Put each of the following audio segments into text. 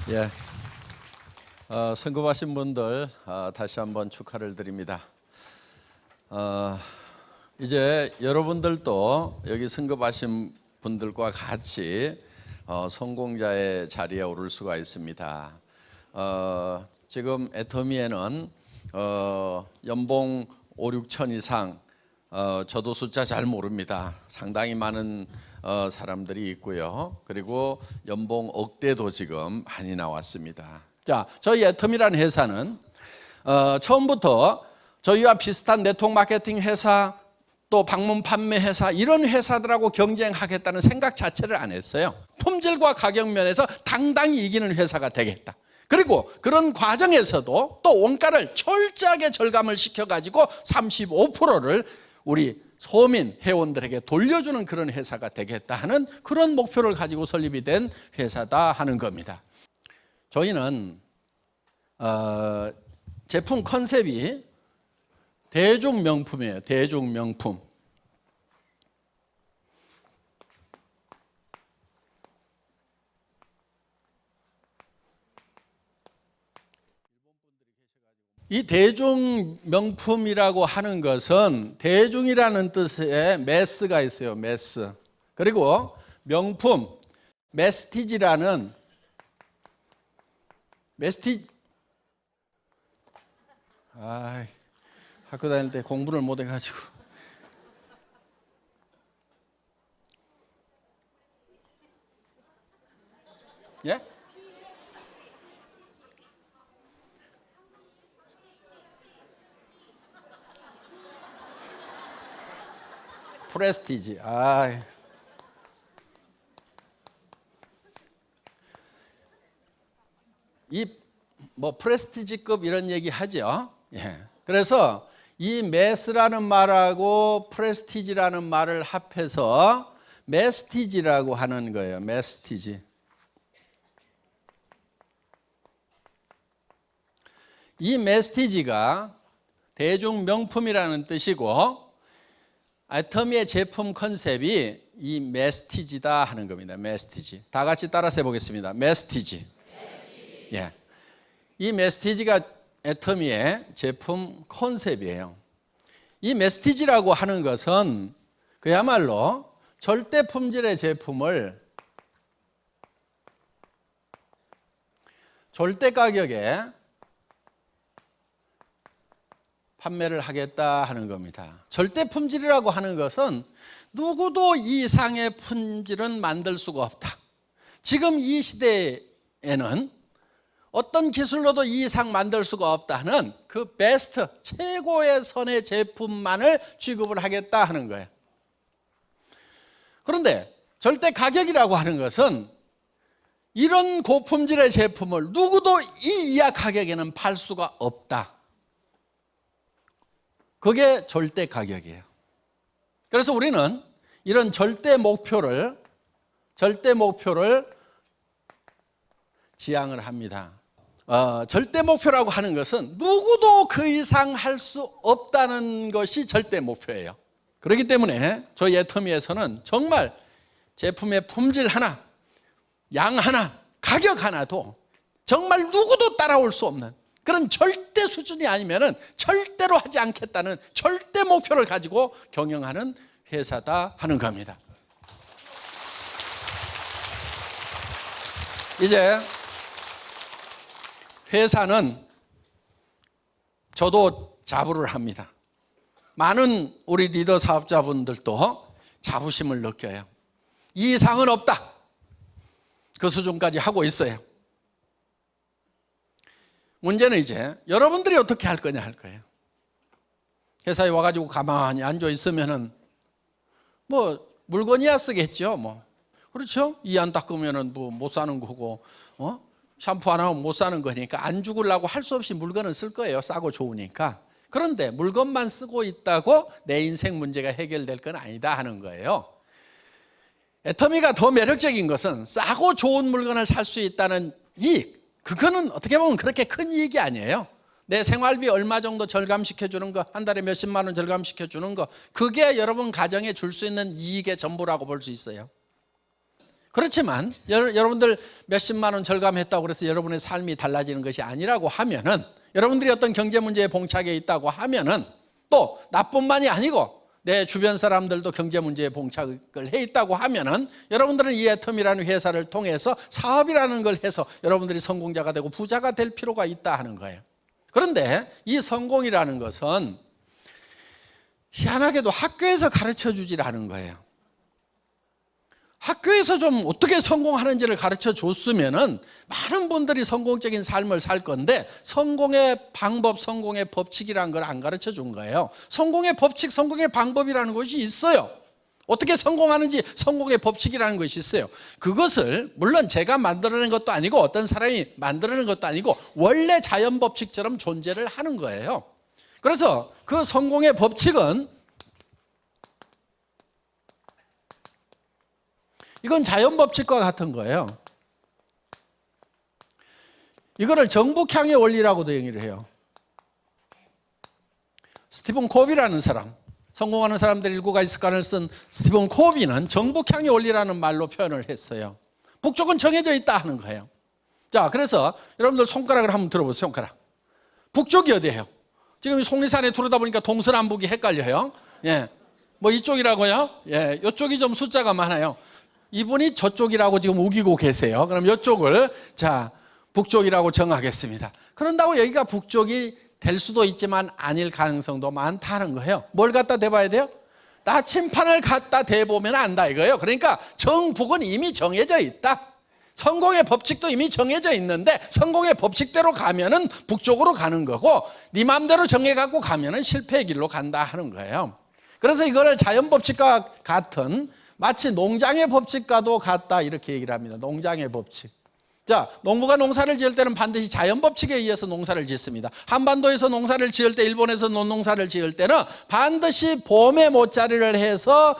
예, 선급하신 분들 다시 한번 축하를 드립니다. 이제 여러분들도 여기 선급하신 분들과 같이 성공자의 자리에 오를 수가 있습니다. 지금 애터미에는 연봉 5, 6천 이상, 저도 숫자 잘 모릅니다. 상당히 많은 사람들이 있고요. 그리고 연봉 억대도 지금 많이 나왔습니다. 자, 저희 애터미라는 회사는 처음부터 저희와 비슷한 네트워크 마케팅 회사, 또 방문 판매 회사, 이런 회사들하고 경쟁하겠다는 생각 자체를 안 했어요. 품질과 가격 면에서 당당히 이기는 회사가 되겠다. 그리고 그런 과정에서도 또 원가를 철저하게 절감을 시켜가지고 35%를 우리 소민 회원들에게 돌려주는 그런 회사가 되겠다 하는 그런 목표를 가지고 설립이 된 회사다 하는 겁니다. 저희는 제품 컨셉이 대중명품이에요. 대중명품. 이 대중명품이라고 하는 것은 대중이라는 뜻의 매스가 있어요. 매스. 그리고 명품, 메스티지라는 학교 다닐 때 공부를 못 해가지고 예? 프레스티지. 프레스티지급 이런 얘기 하죠. 예. 그래서 이 매스라는 말하고 프레스티지라는 말을 합해서 메스티지라고 하는 거예요. 메스티지. 이 메스티지가 대중명품이라는 뜻이고, 애터미의 제품 컨셉이 이 메스티지다 하는 겁니다. 메스티지. 다 같이 따라서 해보겠습니다. 메스티지. 예. 이 메스티지가 애터미의 제품 컨셉이에요. 이 메스티지라고 하는 것은 그야말로 절대 품질의 제품을 절대 가격에 판매를 하겠다 하는 겁니다. 절대 품질이라고 하는 것은 누구도 이 이상의 품질은 만들 수가 없다. 지금 이 시대에는 어떤 기술로도 이 이상 만들 수가 없다는 그 베스트, 최고의 선의 제품만을 취급을 하겠다 하는 거예요. 그런데 절대 가격이라고 하는 것은 이런 고품질의 제품을 누구도 이 이하 가격에는 팔 수가 없다. 그게 절대 가격이에요. 그래서 우리는 이런 절대 목표를 지향을 합니다. 절대 목표라고 하는 것은 누구도 그 이상 할 수 없다는 것이 절대 목표예요. 그렇기 때문에 저희 애터미에서는 정말 제품의 품질 하나, 양 하나, 가격 하나도 정말 누구도 따라올 수 없는 그런 절대 수준이 아니면은 절대로 하지 않겠다는 절대 목표를 가지고 경영하는 회사다 하는 겁니다. 이제 회사는 저도 자부를 합니다. 많은 우리 리더 사업자분들도 자부심을 느껴요. 이 이상은 없다. 그 수준까지 하고 있어요. 문제는 이제 여러분들이 어떻게 할 거냐 할 거예요. 회사에 와가지고 가만히 앉아 있으면은 물건이야 쓰겠죠. 그렇죠? 이 안 닦으면은 못 사는 거고, 샴푸 안 하면 못 사는 거니까 안 죽으려고 할 수 없이 물건을 쓸 거예요. 싸고 좋으니까. 그런데 물건만 쓰고 있다고 내 인생 문제가 해결될 건 아니다 하는 거예요. 애터미가 더 매력적인 것은 싸고 좋은 물건을 살 수 있다는 이익. 그거는 어떻게 보면 그렇게 큰 이익이 아니에요. 내 생활비 얼마 정도 절감시켜 주는 거, 한 달에 몇십만 원 절감시켜 주는 거, 그게 여러분 가정에 줄 수 있는 이익의 전부라고 볼 수 있어요. 그렇지만 여러분들 몇십만 원 절감했다고 그래서 여러분의 삶이 달라지는 것이 아니라고 하면은, 여러분들이 어떤 경제 문제에 봉착해 있다고 하면은, 또 나뿐만이 아니고 내 주변 사람들도 경제 문제에 봉착을 해 있다고 하면은, 여러분들은 이 애텀이라는 회사를 통해서 사업이라는 걸 해서 여러분들이 성공자가 되고 부자가 될 필요가 있다 하는 거예요. 그런데 이 성공이라는 것은 희한하게도 학교에서 가르쳐 주질 않은 거예요. 학교에서 좀 어떻게 성공하는지를 가르쳐 줬으면은 많은 분들이 성공적인 삶을 살 건데, 성공의 방법, 성공의 법칙이라는 걸 안 가르쳐 준 거예요. 성공의 법칙, 성공의 방법이라는 것이 있어요. 어떻게 성공하는지 성공의 법칙이라는 것이 있어요. 그것을 물론 제가 만들어낸 것도 아니고 어떤 사람이 만들어낸 것도 아니고 원래 자연 법칙처럼 존재를 하는 거예요. 그래서 그 성공의 법칙은, 이건 자연 법칙과 같은 거예요. 이거를 정북향의 원리라고도 얘기를 해요. 스티븐 코비라는 사람, 성공하는 사람들 일구가 있을 간을 쓴 스티븐 코비는 정북향의 원리라는 말로 표현을 했어요. 북쪽은 정해져 있다 하는 거예요. 자, 그래서 여러분들 손가락을 한번 들어보세요. 손가락. 북쪽이 어디예요? 지금 속리산에 두르다 보니까 동서남북이 헷갈려요. 예, 뭐 이쪽이라고요? 예, 이쪽이 좀 숫자가 많아요. 이분이 저쪽이라고 지금 우기고 계세요. 그럼 이쪽을 자 북쪽이라고 정하겠습니다. 그런다고 여기가 북쪽이 될 수도 있지만 아닐 가능성도 많다는 거예요. 뭘 갖다 대봐야 돼요? 나침판을 갖다 대보면 안다 이거예요. 그러니까 정북은 이미 정해져 있다. 성공의 법칙도 이미 정해져 있는데 성공의 법칙대로 가면은 북쪽으로 가는 거고, 네 마음대로 정해갖고 가면은 실패의 길로 간다 하는 거예요. 그래서 이거를 자연 법칙과 같은, 마치 농장의 법칙과도 같다 이렇게 얘기를 합니다. 농장의 법칙. 자, 농부가 농사를 지을 때는 반드시 자연 법칙에 의해서 농사를 짓습니다. 한반도에서 농사를 지을 때, 일본에서 농사를 지을 때는 반드시 봄에 모짜리를 해서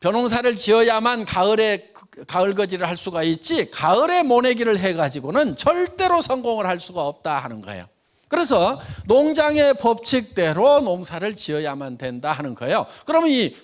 벼농사를 지어야만 가을에 가을거지를 할 수가 있지, 가을에 모내기를 해가지고는 절대로 성공을 할 수가 없다 하는 거예요. 그래서 농장의 법칙대로 농사를 지어야만 된다 하는 거예요. 그러면 이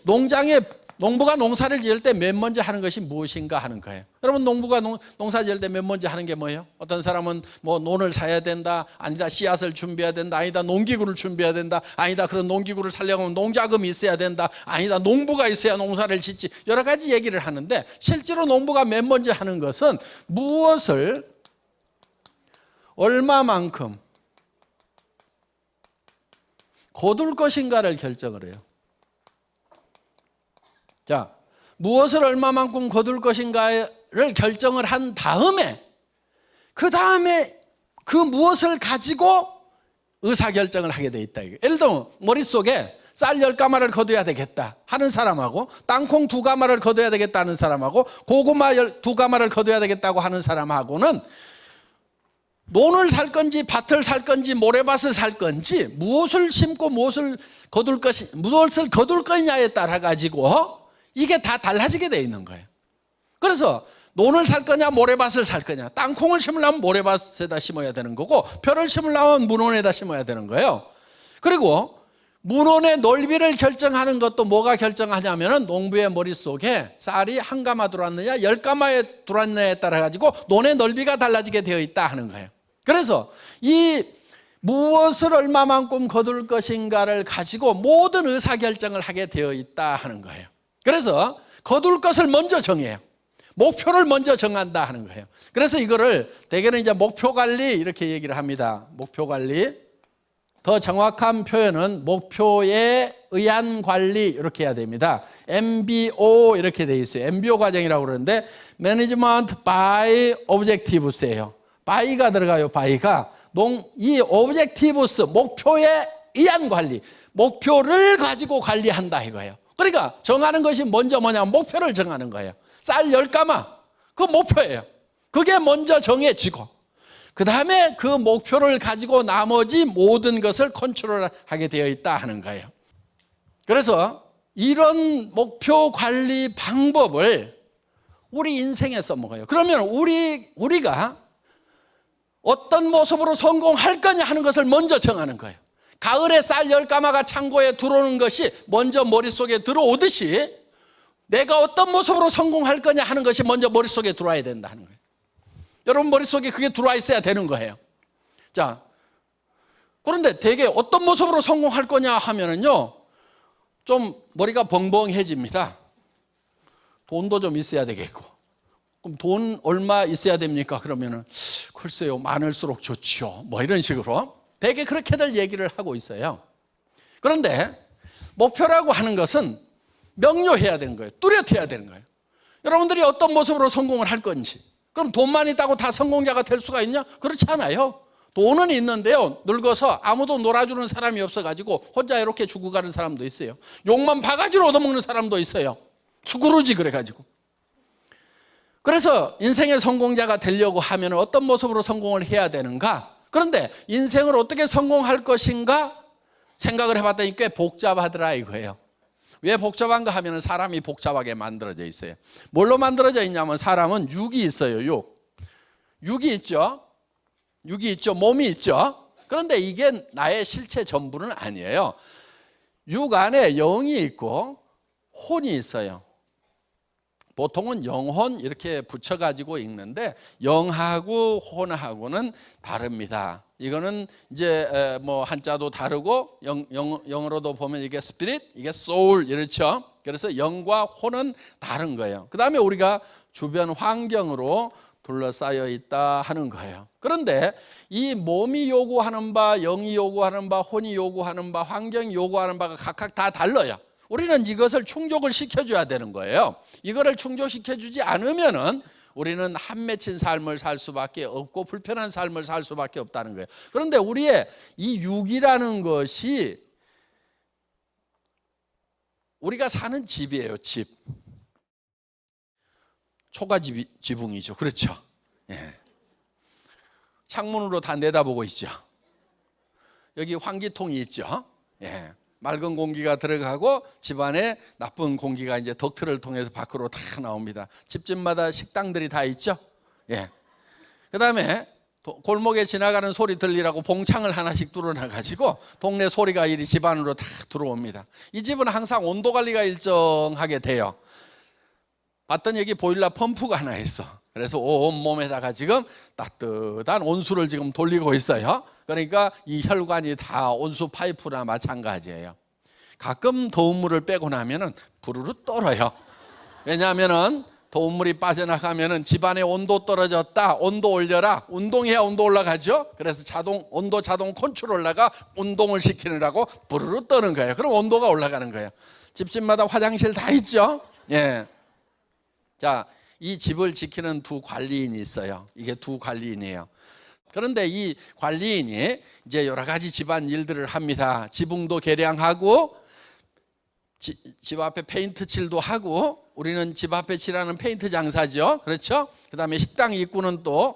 농부가 농사를 지을 때 맨 먼저 하는 것이 무엇인가 하는 거예요. 여러분, 농부가 농사 지을 때 맨 먼저 하는 게 뭐예요? 어떤 사람은 뭐 논을 사야 된다, 아니다 씨앗을 준비해야 된다, 아니다 농기구를 준비해야 된다, 아니다 그런 농기구를 사려면 농자금이 있어야 된다, 아니다 농부가 있어야 농사를 짓지, 여러 가지 얘기를 하는데, 실제로 농부가 맨 먼저 하는 것은 무엇을 얼마만큼 거둘 것인가를 결정을 해요. 자, 무엇을 얼마만큼 거둘 것인가를 결정을 한 다음에, 그 다음에 그 무엇을 가지고 의사결정을 하게 돼 있다. 예를 들면 머릿속에 쌀 10가마를 거둬야 되겠다 하는 사람하고, 땅콩 2가마를 거둬야 되겠다 하는 사람하고, 고구마 2가마를 거둬야 되겠다고 하는 사람하고는 논을 살 건지 밭을 살 건지 모래밭을 살 건지, 무엇을 심고 무엇을 거둘 거냐에 따라 가지고 이게 다 달라지게 돼 있는 거예요. 그래서 논을 살 거냐 모래밭을 살 거냐, 땅콩을 심으려면 모래밭에다 심어야 되는 거고, 벼를 심으려면 문원에다 심어야 되는 거예요. 그리고 문원의 넓이를 결정하는 것도 뭐가 결정하냐면은 농부의 머릿속에 쌀이 1가마 들어왔느냐 10가마에 들어왔느냐에 따라 가지고 논의 넓이가 달라지게 되어 있다 하는 거예요. 그래서 이 무엇을 얼마만큼 거둘 것인가를 가지고 모든 의사결정을 하게 되어 있다 하는 거예요. 그래서 거둘 것을 먼저 정해요. 목표를 먼저 정한다 하는 거예요. 그래서 이거를 대개는 이제 목표관리 이렇게 얘기를 합니다. 목표관리. 더 정확한 표현은 목표에 의한 관리 이렇게 해야 됩니다. MBO 이렇게 돼 있어요. MBO 과정이라고 그러는데 Management by Objectives예요. by가 들어가요. by가 이 Objectives, 목표에 의한 관리, 목표를 가지고 관리한다 이거예요. 그러니까 정하는 것이 먼저 뭐냐면 목표를 정하는 거예요. 쌀 10가마, 그 목표예요. 그게 먼저 정해지고, 그 다음에 그 목표를 가지고 나머지 모든 것을 컨트롤하게 되어 있다 하는 거예요. 그래서 이런 목표 관리 방법을 우리 인생에 써먹어요. 그러면 우리가 어떤 모습으로 성공할 거냐 하는 것을 먼저 정하는 거예요. 가을에 쌀 10가마가 창고에 들어오는 것이 먼저 머릿속에 들어오듯이, 내가 어떤 모습으로 성공할 거냐 하는 것이 먼저 머릿속에 들어와야 된다 하는 거예요. 여러분 머릿속에 그게 들어와 있어야 되는 거예요. 자, 그런데 대개 어떤 모습으로 성공할 거냐 하면은요, 좀 머리가 벙벙해집니다. 돈도 좀 있어야 되겠고. 그럼 돈 얼마 있어야 됩니까? 그러면은 글쎄요, 많을수록 좋죠. 뭐 이런 식으로 대개 그렇게들 얘기를 하고 있어요. 그런데 목표라고 하는 것은 명료해야 되는 거예요. 뚜렷해야 되는 거예요. 여러분들이 어떤 모습으로 성공을 할 건지. 그럼 돈만 있다고 다 성공자가 될 수가 있냐? 그렇지 않아요. 돈은 있는데요, 늙어서 아무도 놀아주는 사람이 없어가지고 혼자 이렇게 죽어가는 사람도 있어요. 욕만 바가지로 얻어먹는 사람도 있어요. 수구루지 그래가지고. 그래서 인생의 성공자가 되려고 하면 어떤 모습으로 성공을 해야 되는가? 그런데 인생을 어떻게 성공할 것인가 생각을 해봤더니 꽤 복잡하더라 이거예요. 왜 복잡한가 하면 사람이 복잡하게 만들어져 있어요. 뭘로 만들어져 있냐면 사람은 육이 있어요. 육이 있죠. 육이 있죠. 몸이 있죠. 그런데 이게 나의 실체 전부는 아니에요. 육 안에 영이 있고 혼이 있어요. 보통은 영혼 이렇게 붙여가지고 읽는데 영하고 혼하고는 다릅니다. 이거는 이제 뭐 한자도 다르고 영어로도 보면 이게 스피릿, 이게 소울 이렇죠. 그래서 영과 혼은 다른 거예요. 그 다음에 우리가 주변 환경으로 둘러싸여 있다 하는 거예요. 그런데 이 몸이 요구하는 바, 영이 요구하는 바, 혼이 요구하는 바, 환경이 요구하는 바가 각각 다 달라요. 우리는 이것을 충족을 시켜줘야 되는 거예요. 이거를 충족시켜주지 않으면은 우리는 한 맺힌 삶을 살 수밖에 없고 불편한 삶을 살 수밖에 없다는 거예요. 그런데 우리의 이 육이라는 것이 우리가 사는 집이에요. 집. 초가 지붕이죠. 그렇죠. 예. 창문으로 다 내다보고 있죠. 여기 환기통이 있죠. 예. 맑은 공기가 들어가고 집안에 나쁜 공기가 이제 덕트를 통해서 밖으로 다 나옵니다. 집집마다 식당들이 다 있죠. 예. 그다음에 골목에 지나가는 소리 들리라고 봉창을 하나씩 뚫어놔가지고 동네 소리가 이리 집 안으로 다 들어옵니다. 이 집은 항상 온도 관리가 일정하게 돼요. 봤더니 여기 보일러 펌프가 하나 있어. 그래서 온 몸에다가 지금 따뜻한 온수를 지금 돌리고 있어요. 그러니까 이 혈관이 다 온수 파이프나 마찬가지예요. 가끔 더운 물을 빼고 나면은 부르르 떨어요. 왜냐하면은 더운 물이 빠져나가면은 집안의 온도 떨어졌다, 온도 올려라, 운동해야 온도 올라가죠. 그래서 온도 자동 컨트롤러가 운동을 시키느라고 부르르 떠는 거예요. 그럼 온도가 올라가는 거예요. 집집마다 화장실 다 있죠. 예. 자, 이 집을 지키는 두 관리인이 있어요. 이게 두 관리인이에요. 그런데 이 관리인이 이제 여러 가지 집안 일들을 합니다. 지붕도 개량하고 집 앞에 페인트 칠도 하고, 우리는 집 앞에 칠하는 페인트 장사죠. 그렇죠? 그 다음에 식당 입구는 또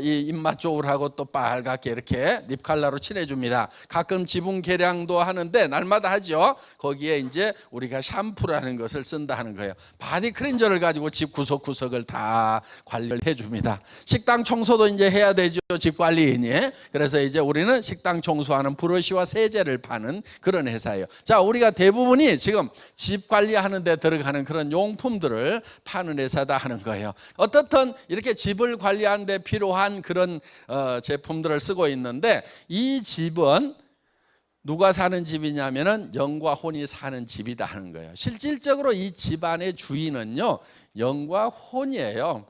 이 입맛 좋으라고 또 빨갛게 이렇게 립 컬러로 칠해줍니다. 가끔 지붕 개량도 하는데 날마다 하죠. 거기에 이제 우리가 샴푸라는 것을 쓴다 하는 거예요. 바디 클렌저를 가지고 집 구석구석을 다 관리를 해줍니다. 식당 청소도 이제 해야 되죠. 집 관리인이. 그래서 이제 우리는 식당 청소하는 브러쉬와 세제를 파는 그런 회사예요. 자, 우리가 대부분이 지금 집 관리하는 데 들어가는 그런 용품들을 파는 회사다 하는 거예요. 어떻든 이렇게 집을 관리하는 데 필요한 그런 제품들을 쓰고 있는데, 이 집은 누가 사는 집이냐면은 영과 혼이 사는 집이다 하는 거예요. 실질적으로 이 집안의 주인은요, 영과 혼이에요.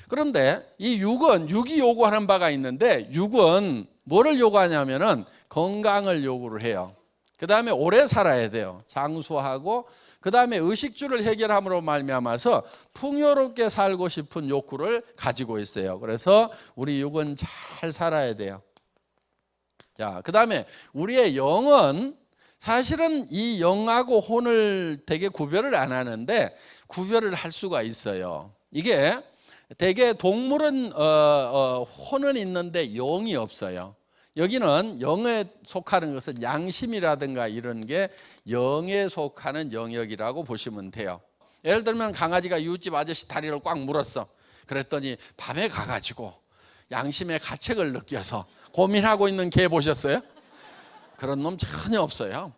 그런데 이 육이 요구하는 바가 있는데, 육은 뭐를 요구하냐면은 건강을 요구를 해요. 그 다음에 오래 살아야 돼요. 장수하고, 그 다음에 의식주를 해결함으로 말미암아서 풍요롭게 살고 싶은 욕구를 가지고 있어요. 그래서 우리 육은 잘 살아야 돼요. 자, 그 다음에 우리의 영은 사실은 이 영하고 혼을 되게 구별을 안 하는데 구별을 할 수가 있어요. 이게 되게 동물은 혼은 있는데 영이 없어요. 여기는 영에 속하는 것은 양심이라든가 이런 게 영에 속하는 영역이라고 보시면 돼요. 예를 들면 강아지가 이웃집 아저씨 다리를 꽉 물었어. 그랬더니 밤에 가가지고 양심의 가책을 느껴서 고민하고 있는 개 보셨어요? 그런 놈 전혀 없어요.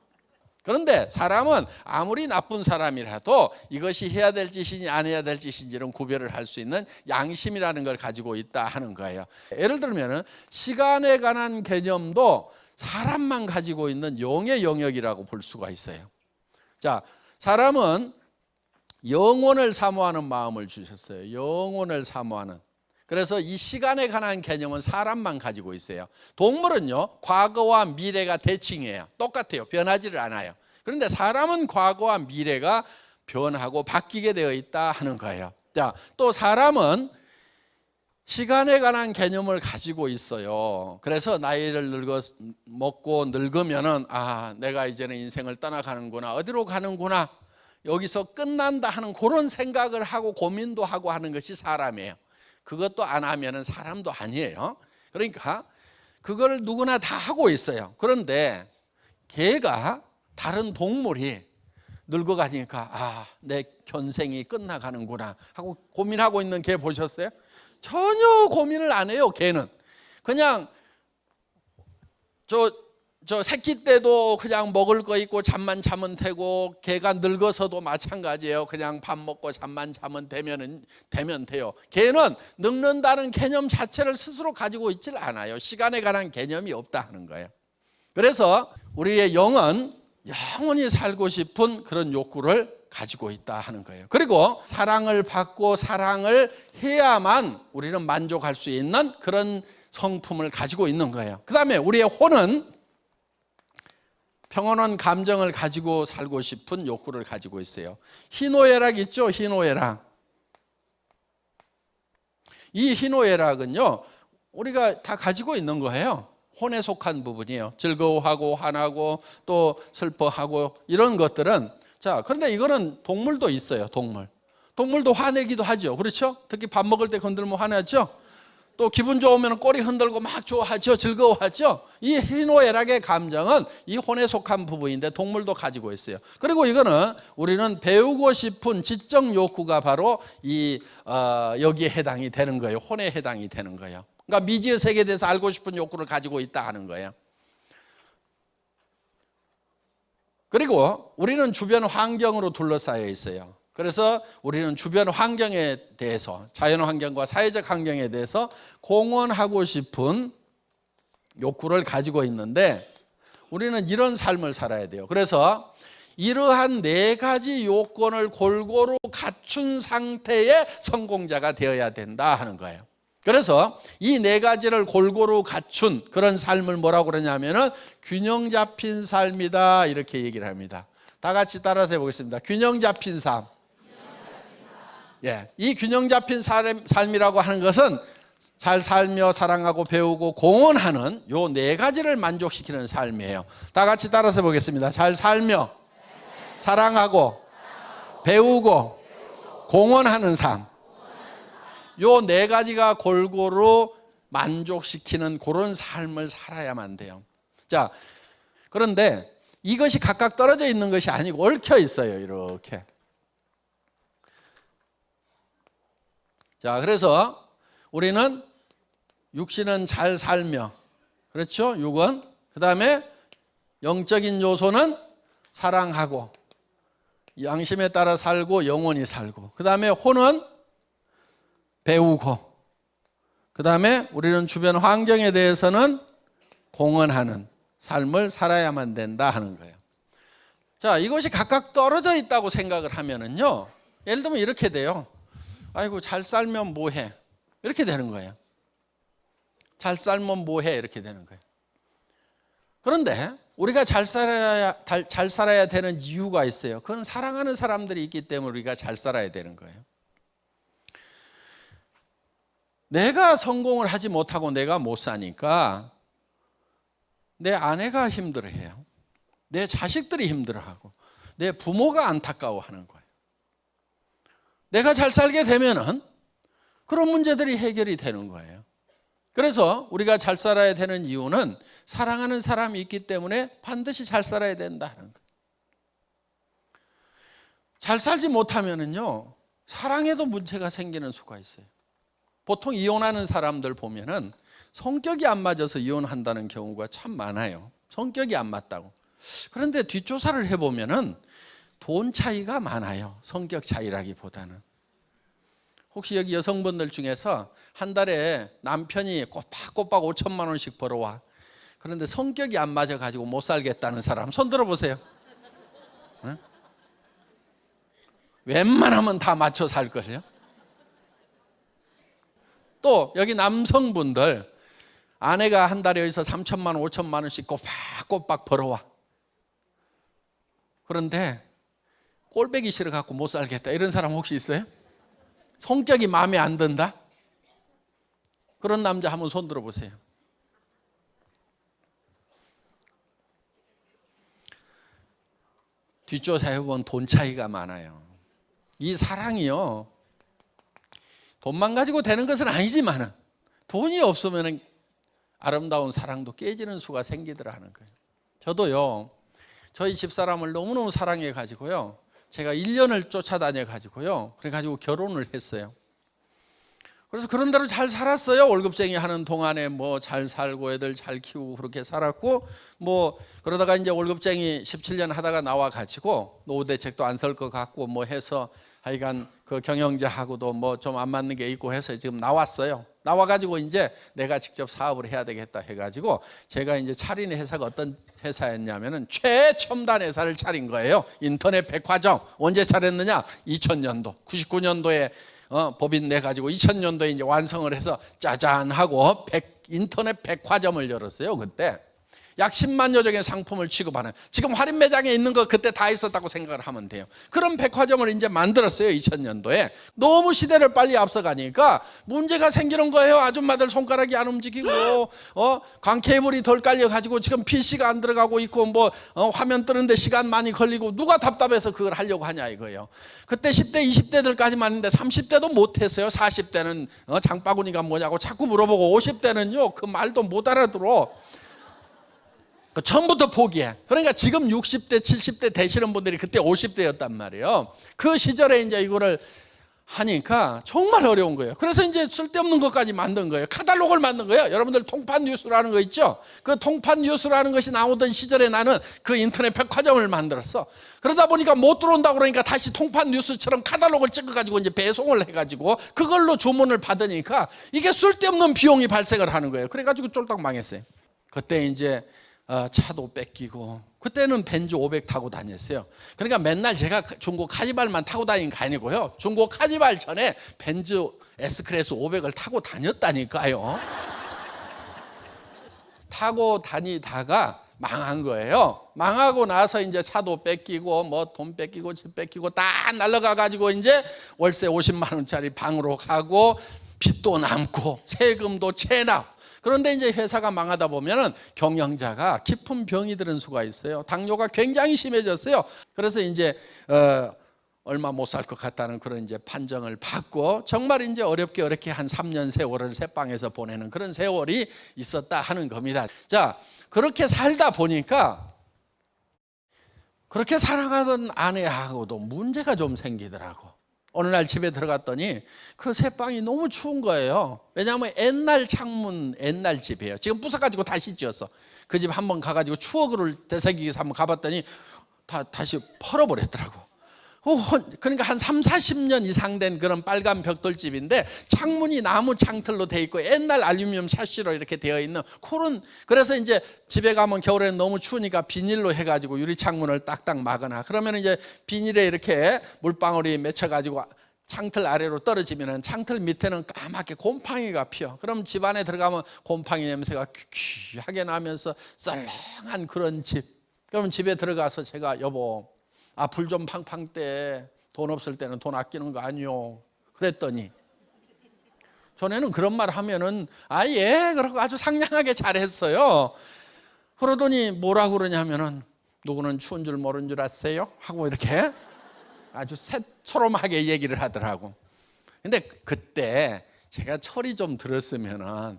그런데 사람은 아무리 나쁜 사람이라도 이것이 해야 될 짓이니 안 해야 될 짓인지는 구별을 할 수 있는 양심이라는 걸 가지고 있다 하는 거예요. 예를 들면 시간에 관한 개념도 사람만 가지고 있는 영의 영역이라고 볼 수가 있어요. 자, 사람은 영혼을 사모하는 마음을 주셨어요. 영혼을 사모하는. 그래서 이 시간에 관한 개념은 사람만 가지고 있어요. 동물은요, 과거와 미래가 대칭이에요. 똑같아요. 변하지를 않아요. 그런데 사람은 과거와 미래가 변하고 바뀌게 되어 있다 하는 거예요. 자, 또 사람은 시간에 관한 개념을 가지고 있어요. 그래서 나이를 먹고 늙으면은 내가 이제는 인생을 떠나가는구나. 어디로 가는구나. 여기서 끝난다 하는 그런 생각을 하고 고민도 하고 하는 것이 사람이에요. 그것도 안 하면은 사람도 아니에요. 그러니까 그걸 누구나 다 하고 있어요. 그런데 개가 다른 동물이 늙어가니까 내 견생이 끝나가는구나 하고 고민하고 있는 개 보셨어요? 전혀 고민을 안 해요. 개는 그냥 저 새끼 때도 그냥 먹을 거 있고 잠만 자면 되고, 개가 늙어서도 마찬가지예요. 그냥 밥 먹고 잠만 자면 되면 돼요. 개는 늙는다는 개념 자체를 스스로 가지고 있질 않아요. 시간에 관한 개념이 없다 하는 거예요. 그래서 우리의 영은 영원히 살고 싶은 그런 욕구를 가지고 있다 하는 거예요. 그리고 사랑을 받고 사랑을 해야만 우리는 만족할 수 있는 그런 성품을 가지고 있는 거예요. 그 다음에 우리의 혼은 평온한 감정을 가지고 살고 싶은 욕구를 가지고 있어요. 희노애락 있죠? 희노애락. 이 희노애락은요, 우리가 다 가지고 있는 거예요. 혼에 속한 부분이에요. 즐거워하고 화나고 또 슬퍼하고 이런 것들은. 자, 그런데 이거는 동물도 있어요. 동물도 화내기도 하죠. 그렇죠? 특히 밥 먹을 때 건들면 화나죠. 또 기분 좋으면 꼬리 흔들고 막 좋아하죠. 즐거워하죠. 이 희노애락의 감정은 이 혼에 속한 부분인데 동물도 가지고 있어요. 그리고 이거는 우리는 배우고 싶은 지적 욕구가 바로 여기에 해당이 되는 거예요. 혼에 해당이 되는 거예요. 그러니까 미지의 세계에 대해서 알고 싶은 욕구를 가지고 있다 하는 거예요. 그리고 우리는 주변 환경으로 둘러싸여 있어요. 그래서 우리는 주변 환경에 대해서, 자연 환경과 사회적 환경에 대해서 공헌하고 싶은 욕구를 가지고 있는데, 우리는 이런 삶을 살아야 돼요. 그래서 이러한 네 가지 요건을 골고루 갖춘 상태의 성공자가 되어야 된다 하는 거예요. 그래서 이 네 가지를 골고루 갖춘 그런 삶을 뭐라고 그러냐면은 균형 잡힌 삶이다, 이렇게 얘기를 합니다. 다 같이 따라서 해보겠습니다. 균형 잡힌 삶. 이 균형 잡힌 삶이라고 하는 것은 잘 살며 사랑하고 배우고 공헌하는 요 네 가지를 만족시키는 삶이에요. 다 같이 따라서 보겠습니다. 잘 살며 사랑하고 배우고 공헌하는 삶. 요 네 가지가 골고루 만족시키는 그런 삶을 살아야만 돼요. 자, 그런데 이것이 각각 떨어져 있는 것이 아니고 얽혀 있어요. 이렇게. 자, 그래서 우리는 육신은 잘 살며, 그렇죠? 육은. 그 다음에 영적인 요소는 사랑하고 양심에 따라 살고 영원히 살고, 그 다음에 혼은 배우고, 그 다음에 우리는 주변 환경에 대해서는 공헌하는 삶을 살아야만 된다 하는 거예요. 자, 이것이 각각 떨어져 있다고 생각을 하면은요, 예를 들면 이렇게 돼요. 아이고, 잘 살면 뭐해? 이렇게 되는 거예요. 잘 살면 뭐해? 이렇게 되는 거예요. 그런데 우리가 잘 살아야 되는 이유가 있어요. 그건 사랑하는 사람들이 있기 때문에 우리가 잘 살아야 되는 거예요. 내가 성공을 하지 못하고 내가 못 사니까 내 아내가 힘들어해요. 내 자식들이 힘들어하고 내 부모가 안타까워하는 거예요. 내가 잘 살게 되면은 그런 문제들이 해결이 되는 거예요. 그래서 우리가 잘 살아야 되는 이유는 사랑하는 사람이 있기 때문에 반드시 잘 살아야 된다는 거예요. 잘 살지 못하면은요, 사랑에도 문제가 생기는 수가 있어요. 보통 이혼하는 사람들 보면은 성격이 안 맞아서 이혼한다는 경우가 참 많아요. 성격이 안 맞다고. 그런데 뒷조사를 해보면은 돈 차이가 많아요. 성격 차이라기보다는. 혹시 여기 여성분들 중에서 한 달에 남편이 꼬박꼬박 5천만 원씩 벌어와. 그런데 성격이 안 맞아가지고 못 살겠다는 사람 손 들어보세요. 응? 웬만하면 다 맞춰 살걸요. 또 여기 남성분들 아내가 한 달에 여기서 3천만 원 5천만 원씩 꼬박꼬박 벌어와. 그런데 꼴배기 싫어갖고 못 살겠다 이런 사람 혹시 있어요? 성격이 마음에 안 든다? 그런 남자 한번 손 들어보세요. 뒷조사해보면 돈 차이가 많아요. 이 사랑이요, 돈만 가지고 되는 것은 아니지만 돈이 없으면 아름다운 사랑도 깨지는 수가 생기더라 하는 거예요. 저도요, 저희 집사람을 너무너무 사랑해 가지고요, 제가 1년을 쫓아다녀 가지고요, 그래 가지고 결혼을 했어요. 그래서 그런 대로 잘 살았어요. 월급쟁이 하는 동안에 뭐 잘 살고 애들 잘 키우고 그렇게 살았고, 뭐 그러다가 이제 월급쟁이 17년 하다가 나와 가지고 노후 대책도 안 설 것 같고 뭐 해서 하여간 그 경영자하고도 뭐 좀 안 맞는 게 있고 해서 지금 나왔어요. 나와가지고 이제 내가 직접 사업을 해야 되겠다 해가지고 제가 이제 차린 회사가 어떤 회사였냐면은 최첨단 회사를 차린 거예요. 인터넷 백화점. 언제 차렸느냐? 2000년도, 99년도에 법인 내 가지고 2000년도에 이제 완성을 해서 짜잔 하고 인터넷 백화점을 열었어요. 그때 약 10만여 종의 상품을 취급하는, 지금 할인 매장에 있는 거 그때 다 있었다고 생각을 하면 돼요. 그런 백화점을 이제 만들었어요. 2000년도에. 너무 시대를 빨리 앞서가니까 문제가 생기는 거예요. 아줌마들 손가락이 안 움직이고 광 케이블이 덜 깔려 가지고 지금 PC가 안 들어가고 있고 뭐 화면 뜨는데 시간 많이 걸리고, 누가 답답해서 그걸 하려고 하냐 이거예요. 그때 10대 20대들까지만 했는데 30대도 못했어요. 40대는 장바구니가 뭐냐고 자꾸 물어보고 50대는요 그 말도 못 알아들어. 처음부터 포기해. 그러니까 지금 60대 70대 되시는 분들이 그때 50대였단 말이에요. 그 시절에 이제 이거를 하니까 정말 어려운 거예요. 그래서 이제 쓸데없는 것까지 만든 거예요. 카탈로그를 만든 거예요. 여러분들 통판 뉴스라는 거 있죠? 그 통판 뉴스라는 것이 나오던 시절에 나는 그 인터넷 백화점을 만들었어. 그러다 보니까 못 들어온다고 그러니까 다시 통판 뉴스처럼 카탈로그를 찍어가지고 이제 배송을 해가지고 그걸로 주문을 받으니까 이게 쓸데없는 비용이 발생을 하는 거예요. 그래가지고 쫄딱 망했어요. 그때 이제 차도 뺏기고, 그때는 벤츠 500 타고 다녔어요. 그러니까 맨날 제가 중고 카니발만 타고 다닌 게 아니고요, 중고 카니발 전에 벤츠 S클래스 500을 타고 다녔다니까요. 타고 다니다가 망한 거예요. 망하고 나서 이제 차도 뺏기고 뭐 돈 뺏기고 집 뺏기고 다 날라가 가지고 이제 월세 50만 원짜리 방으로 가고 빚도 남고 세금도 체납. 그런데 이제 회사가 망하다 보면은 경영자가 깊은 병이 들은 수가 있어요. 당뇨가 굉장히 심해졌어요. 그래서 이제 얼마 못 살 것 같다는 그런 이제 판정을 받고, 정말 이제 어렵게 한 3년 세월을 새방에서 보내는 그런 세월이 있었다 하는 겁니다. 자, 그렇게 살다 보니까 그렇게 살아가던 아내하고도 문제가 좀 생기더라고. 어느 날 집에 들어갔더니 그 새방이 너무 추운 거예요. 왜냐하면 옛날 창문, 옛날 집이에요. 지금 부숴가지고 다시 지었어. 그 집 한번 가가지고 추억을 되새기기 위해서 한번 가봤더니 다시 펄어버렸더라고. 그러니까 한 3, 40년 이상 된 그런 빨간 벽돌집인데 창문이 나무 창틀로 돼 있고 옛날 알루미늄 샤시로 이렇게 되어 있는 그런, 그래서 이제 집에 가면 겨울에는 너무 추우니까 비닐로 해가지고 유리 창문을 딱딱 막거나, 그러면 이제 비닐에 이렇게 물방울이 맺혀가지고 창틀 아래로 떨어지면은 창틀 밑에는 까맣게 곰팡이가 피어. 그럼 집 안에 들어가면 곰팡이 냄새가 귀하게 나면서 썰렁한 그런 집. 그러면 집에 들어가서 제가 여보, 불 좀 팡팡 떼. 돈 없을 때는 돈 아끼는 거 아니요. 그랬더니 전에는 그런 말 하면은 예, 그러고 아주 상냥하게 잘했어요. 그러더니 뭐라고 그러냐면은 누구는 추운 줄 모르는 줄 아세요? 하고 이렇게 아주 새초롬하게 얘기를 하더라고. 근데 그때 제가 철이 좀 들었으면은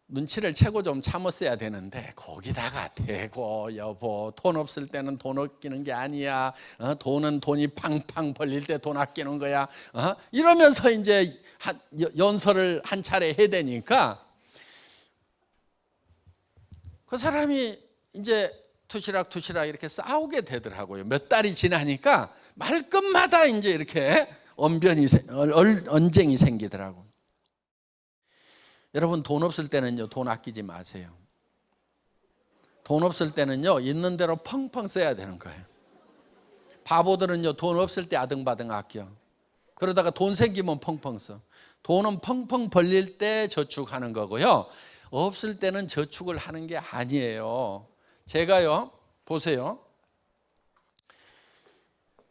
눈치를 채고 좀 참았어야 되는데, 거기다가 대고 여보, 돈 없을 때는 돈 아끼는 게 아니야. 돈은 돈이 팡팡 벌릴 때 돈 아끼는 거야. 이러면서 이제 연설을 한 차례 해야 되니까 그 사람이 이제 투시락 이렇게 싸우게 되더라고요. 몇 달이 지나니까 말끝마다 이제 이렇게 언쟁이 생기더라고요. 여러분, 돈 없을 때는요, 돈 아끼지 마세요. 돈 없을 때는요, 있는 대로 펑펑 써야 되는 거예요. 바보들은요, 돈 없을 때 아등바등 아껴. 그러다가 돈 생기면 펑펑 써. 돈은 펑펑 벌릴 때 저축하는 거고요, 없을 때는 저축을 하는 게 아니에요. 제가요, 보세요.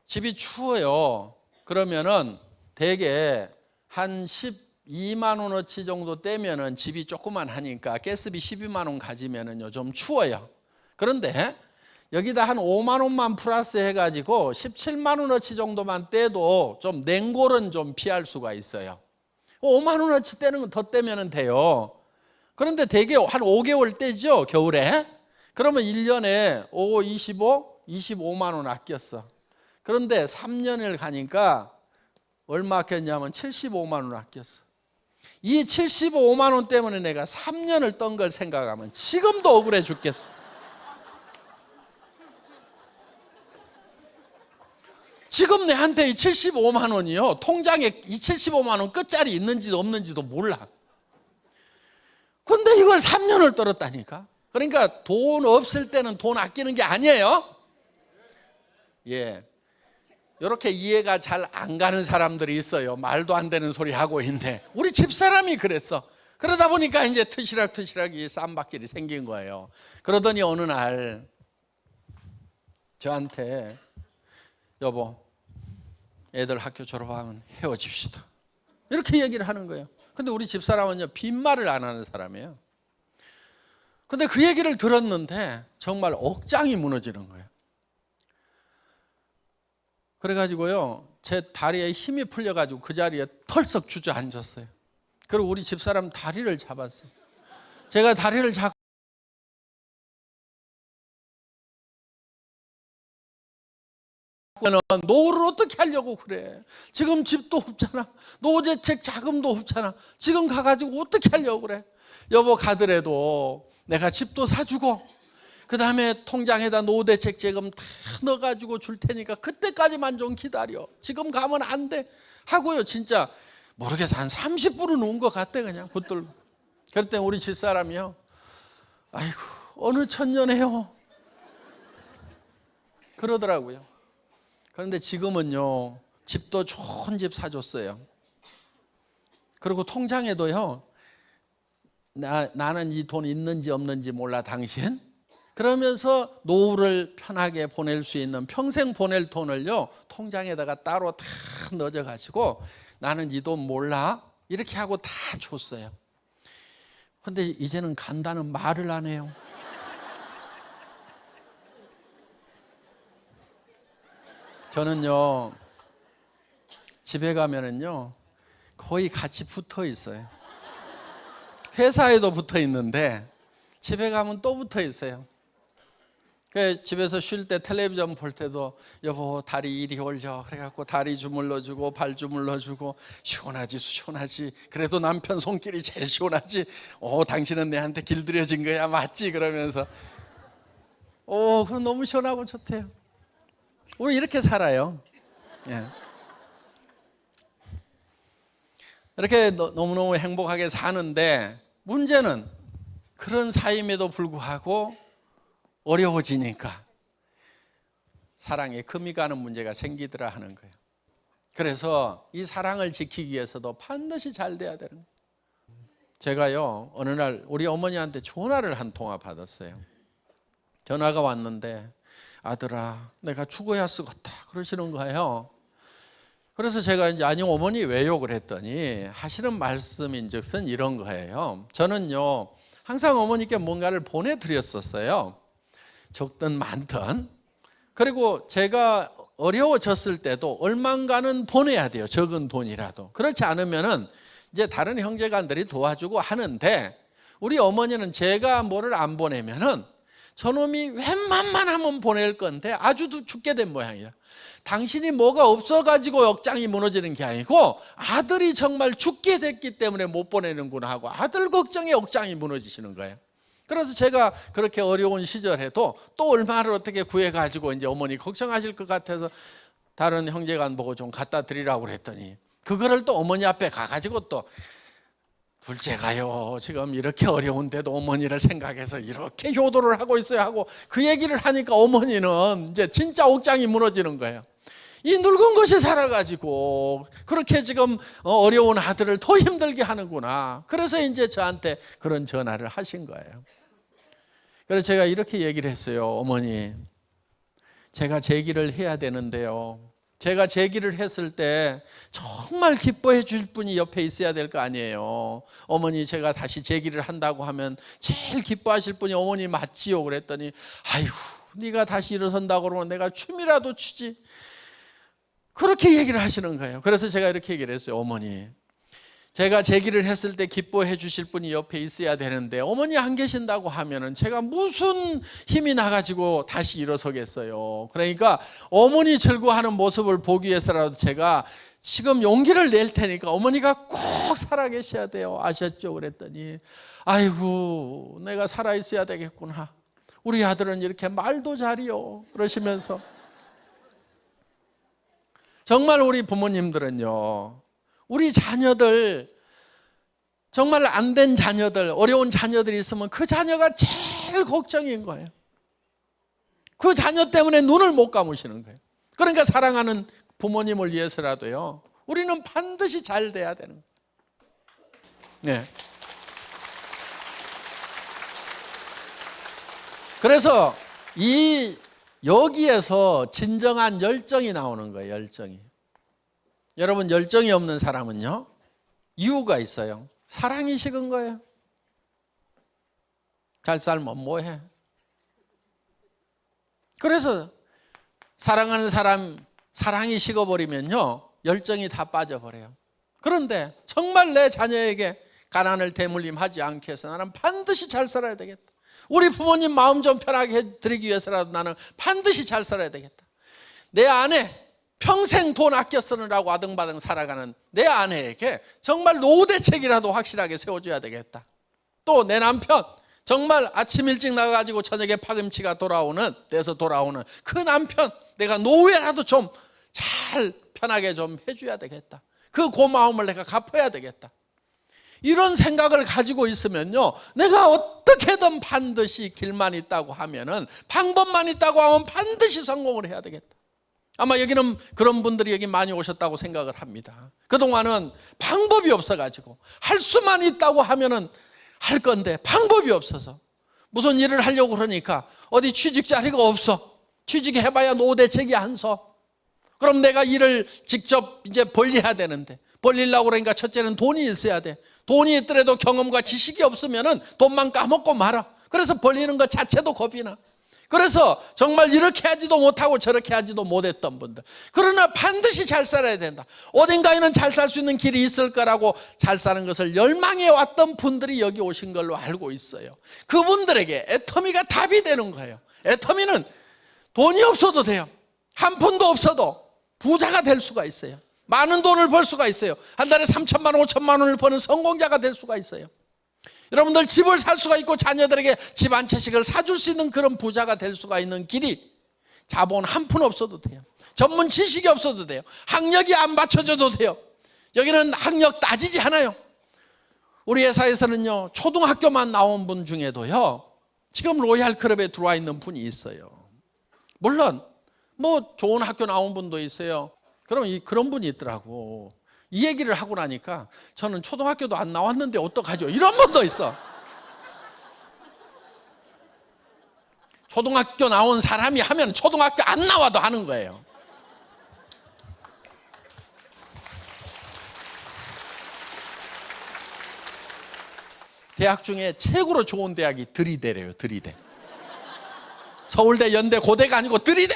집이 추워요. 그러면은 대개 한 12만 원어치 정도 떼면은 집이 조그만 하니까 가스비 12만 원 가지면은요 좀 추워요. 그런데 여기다 한 5만 원만 플러스 해가지고 17만 원어치 정도만 떼도 좀 냉골은 좀 피할 수가 있어요. 5만 원어치 떼는 더 떼면은 돼요. 그런데 대개 한 5개월 떼죠, 겨울에. 그러면 1년에 5, 25, 25만 원 아꼈어. 그런데 3년을 가니까 얼마 아꼈냐면 75만 원 아꼈어. 이 75만 원 때문에 내가 3년을 떤 걸 생각하면 지금도 억울해 죽겠어. 지금 내한테 이 75만 원이요, 통장에 이 75만 원 끝자리 있는지도 없는지도 몰라. 근데 이걸 3년을 떨었다니까. 그러니까 돈 없을 때는 돈 아끼는 게 아니에요. 예, 이렇게 이해가 잘 안 가는 사람들이 있어요. 말도 안 되는 소리 하고 있는데 우리 집사람이 그랬어. 그러다 보니까 이제 투시락이 쌈박질이 생긴 거예요. 그러더니 어느 날 저한테, 여보, 애들 학교 졸업하면 헤어집시다, 이렇게 얘기를 하는 거예요. 근데 우리 집사람은요, 빈말을 안 하는 사람이에요. 근데 그 얘기를 들었는데 정말 억장이 무너지는 거예요. 그래가지고요, 제 다리에 힘이 풀려가지고 그 자리에 털썩 주저앉았어요. 그리고 우리 집사람 다리를 잡았어요. 제가 다리를 잡고 노후를 어떻게 하려고 그래? 지금 집도 없잖아. 노후대책 자금도 없잖아. 지금 가가지고 어떻게 하려고 그래? 여보, 가더라도 내가 집도 사주고 그 다음에 통장에다 노후대책 자금 다 넣어가지고 줄 테니까 그때까지만 좀 기다려. 지금 가면 안 돼 하고요, 진짜 모르겠어, 한 30분은 온 것 같대, 그냥 붙들고. 그럴 때 우리 집사람이요, 아이고 어느 천년에요, 그러더라고요. 그런데 지금은요, 집도 좋은 집 사줬어요. 그리고 통장에도요, 나는 이 돈 있는지 없는지 몰라 당신? 그러면서 노후를 편하게 보낼 수 있는, 평생 보낼 돈을요 통장에다가 따로 다 넣어져 가지고 나는 이 돈 몰라 이렇게 하고 다 줬어요. 근데 이제는 간다는 말을 안 해요. 저는요, 집에 가면은요 거의 같이 붙어 있어요. 회사에도 붙어 있는데 집에 가면 또 붙어 있어요. 집에서 쉴 때 텔레비전 볼 때도, 여보 다리 이리 올려, 그래갖고 다리 주물러주고 발 주물러주고, 시원하지. 그래도 남편 손길이 제일 시원하지. 당신은 내한테 길들여진 거야, 맞지? 그러면서 그럼 너무 시원하고 좋대요. 우리 이렇게 살아요. 예. 이렇게 너무너무 행복하게 사는데, 문제는 그런 삶에도 불구하고 어려워지니까 사랑에 금이 가는 문제가 생기더라 하는 거예요. 그래서 이 사랑을 지키기 위해서도 반드시 잘 돼야 되는 거예요. 제가요, 어느 날 우리 어머니한테 전화를 한 통화 받았어요. 전화가 왔는데, 아들아 내가 죽어야 쓰겄다 그러시는 거예요. 그래서 제가 이제, 아니 어머니 왜요? 그랬더니 하시는 말씀인즉슨 이런 거예요. 저는요 항상 어머니께 뭔가를 보내드렸었어요. 적든 많든. 그리고 제가 어려워졌을 때도 얼만가는 보내야 돼요, 적은 돈이라도. 그렇지 않으면은 이제 다른 형제간들이 도와주고 하는데, 우리 어머니는 제가 뭐를 안 보내면은 저놈이 웬만만 하면 보낼 건데 아주 죽게 된 모양이야. 당신이 뭐가 없어가지고 억장이 무너지는 게 아니고 아들이 정말 죽게 됐기 때문에 못 보내는구나 하고 아들 걱정에 억장이 무너지시는 거예요. 그래서 제가 그렇게 어려운 시절에도 또 얼마를 어떻게 구해가지고 이제 어머니 걱정하실 것 같아서 다른 형제간 보고 좀 갖다 드리라고 그랬더니 그거를 또 어머니 앞에 가가지고 또 둘째가요 지금 이렇게 어려운데도 어머니를 생각해서 이렇게 효도를 하고 있어야 하고 그 얘기를 하니까 어머니는 이제 진짜 옥장이 무너지는 거예요. 이 늙은 것이 살아가지고 그렇게 지금 어려운 아들을 더 힘들게 하는구나. 그래서 이제 저한테 그런 전화를 하신 거예요. 그래서 제가 이렇게 얘기를 했어요. 어머니, 제가 제기를 해야 되는데요, 제가 제기를 했을 때 정말 기뻐해 줄 분이 옆에 있어야 될 거 아니에요. 어머니, 제가 다시 제기를 한다고 하면 제일 기뻐하실 분이 어머니 맞지요? 그랬더니 아이고, 네가 다시 일어선다고 그러면 내가 춤이라도 추지, 그렇게 얘기를 하시는 거예요. 그래서 제가 이렇게 얘기를 했어요. 어머니, 제가 제기를 했을 때 기뻐해 주실 분이 옆에 있어야 되는데 어머니 안 계신다고 하면은 제가 무슨 힘이 나가지고 다시 일어서겠어요. 그러니까 어머니 즐거워하는 모습을 보기 위해서라도 제가 지금 용기를 낼 테니까 어머니가 꼭 살아계셔야 돼요. 아셨죠? 그랬더니 아이고, 내가 살아있어야 되겠구나. 우리 아들은 이렇게 말도 잘해요. 그러시면서 정말 우리 부모님들은요, 우리 자녀들, 정말 안 된 자녀들, 어려운 자녀들이 있으면 그 자녀가 제일 걱정인 거예요. 그 자녀 때문에 눈을 못 감으시는 거예요. 그러니까 사랑하는 부모님을 위해서라도요, 우리는 반드시 잘 돼야 되는 거예요. 네. 그래서 여기에서 진정한 열정이 나오는 거예요. 열정이. 여러분, 열정이 없는 사람은요, 이유가 있어요. 사랑이 식은 거예요. 잘 살면 뭐해? 그래서 사랑하는 사람 사랑이 식어버리면요, 열정이 다 빠져버려요. 그런데 정말 내 자녀에게 가난을 대물림하지 않기 위해서 나는 반드시 잘 살아야 되겠다. 우리 부모님 마음 좀 편하게 해드리기 위해서라도 나는 반드시 잘 살아야 되겠다. 내 아내, 평생 돈 아껴 쓰느라고 아등바등 살아가는 내 아내에게 정말 노후 대책이라도 확실하게 세워줘야 되겠다. 또 내 남편, 정말 아침 일찍 나가가지고 저녁에 파김치가 돼서 돌아오는 그 남편, 내가 노후에라도 좀 잘 편하게 좀 해줘야 되겠다. 그 고마움을 내가 갚아야 되겠다. 이런 생각을 가지고 있으면요, 내가 어떻게든 반드시 길만 있다고 하면은, 방법만 있다고 하면 반드시 성공을 해야 되겠다. 아마 여기는 그런 분들이 여기 많이 오셨다고 생각을 합니다. 그동안은 방법이 없어가지고 할 수만 있다고 하면은 할 건데 방법이 없어서 무슨 일을 하려고 그러니까 어디 취직 자리가 없어. 취직해봐야 노후 대책이 안 서. 그럼 내가 일을 직접 이제 벌려야 되는데, 벌리려고 그러니까 첫째는 돈이 있어야 돼. 돈이 있더라도 경험과 지식이 없으면은 돈만 까먹고 말아. 그래서 벌리는 것 자체도 겁이 나. 그래서 정말 이렇게 하지도 못하고 저렇게 하지도 못했던 분들, 그러나 반드시 잘 살아야 된다. 어딘가에는 잘 살 수 있는 길이 있을 거라고 잘 사는 것을 열망해 왔던 분들이 여기 오신 걸로 알고 있어요. 그분들에게 애터미가 답이 되는 거예요. 애터미는 돈이 없어도 돼요. 한 푼도 없어도 부자가 될 수가 있어요. 많은 돈을 벌 수가 있어요. 한 달에 3천만 원, 5천만 원을 버는 성공자가 될 수가 있어요. 여러분들 집을 살 수가 있고 자녀들에게 집 한 채씩을 사줄 수 있는 그런 부자가 될 수가 있는 길이, 자본 한 푼 없어도 돼요. 전문 지식이 없어도 돼요. 학력이 안 받쳐줘도 돼요. 여기는 학력 따지지 않아요. 우리 회사에서는요, 초등학교만 나온 분 중에도요, 지금 로얄 클럽에 들어와 있는 분이 있어요. 물론 뭐 좋은 학교 나온 분도 있어요. 그럼 그런 분이 있더라고. 이 얘기를 하고 나니까 저는 초등학교도 안 나왔는데 어떡하죠? 이런 분도 있어. 초등학교 나온 사람이 하면 초등학교 안 나와도 하는 거예요. 대학 중에 최고로 좋은 대학이 들이대래요. 들이대. 서울대, 연대, 고대가 아니고 들이대.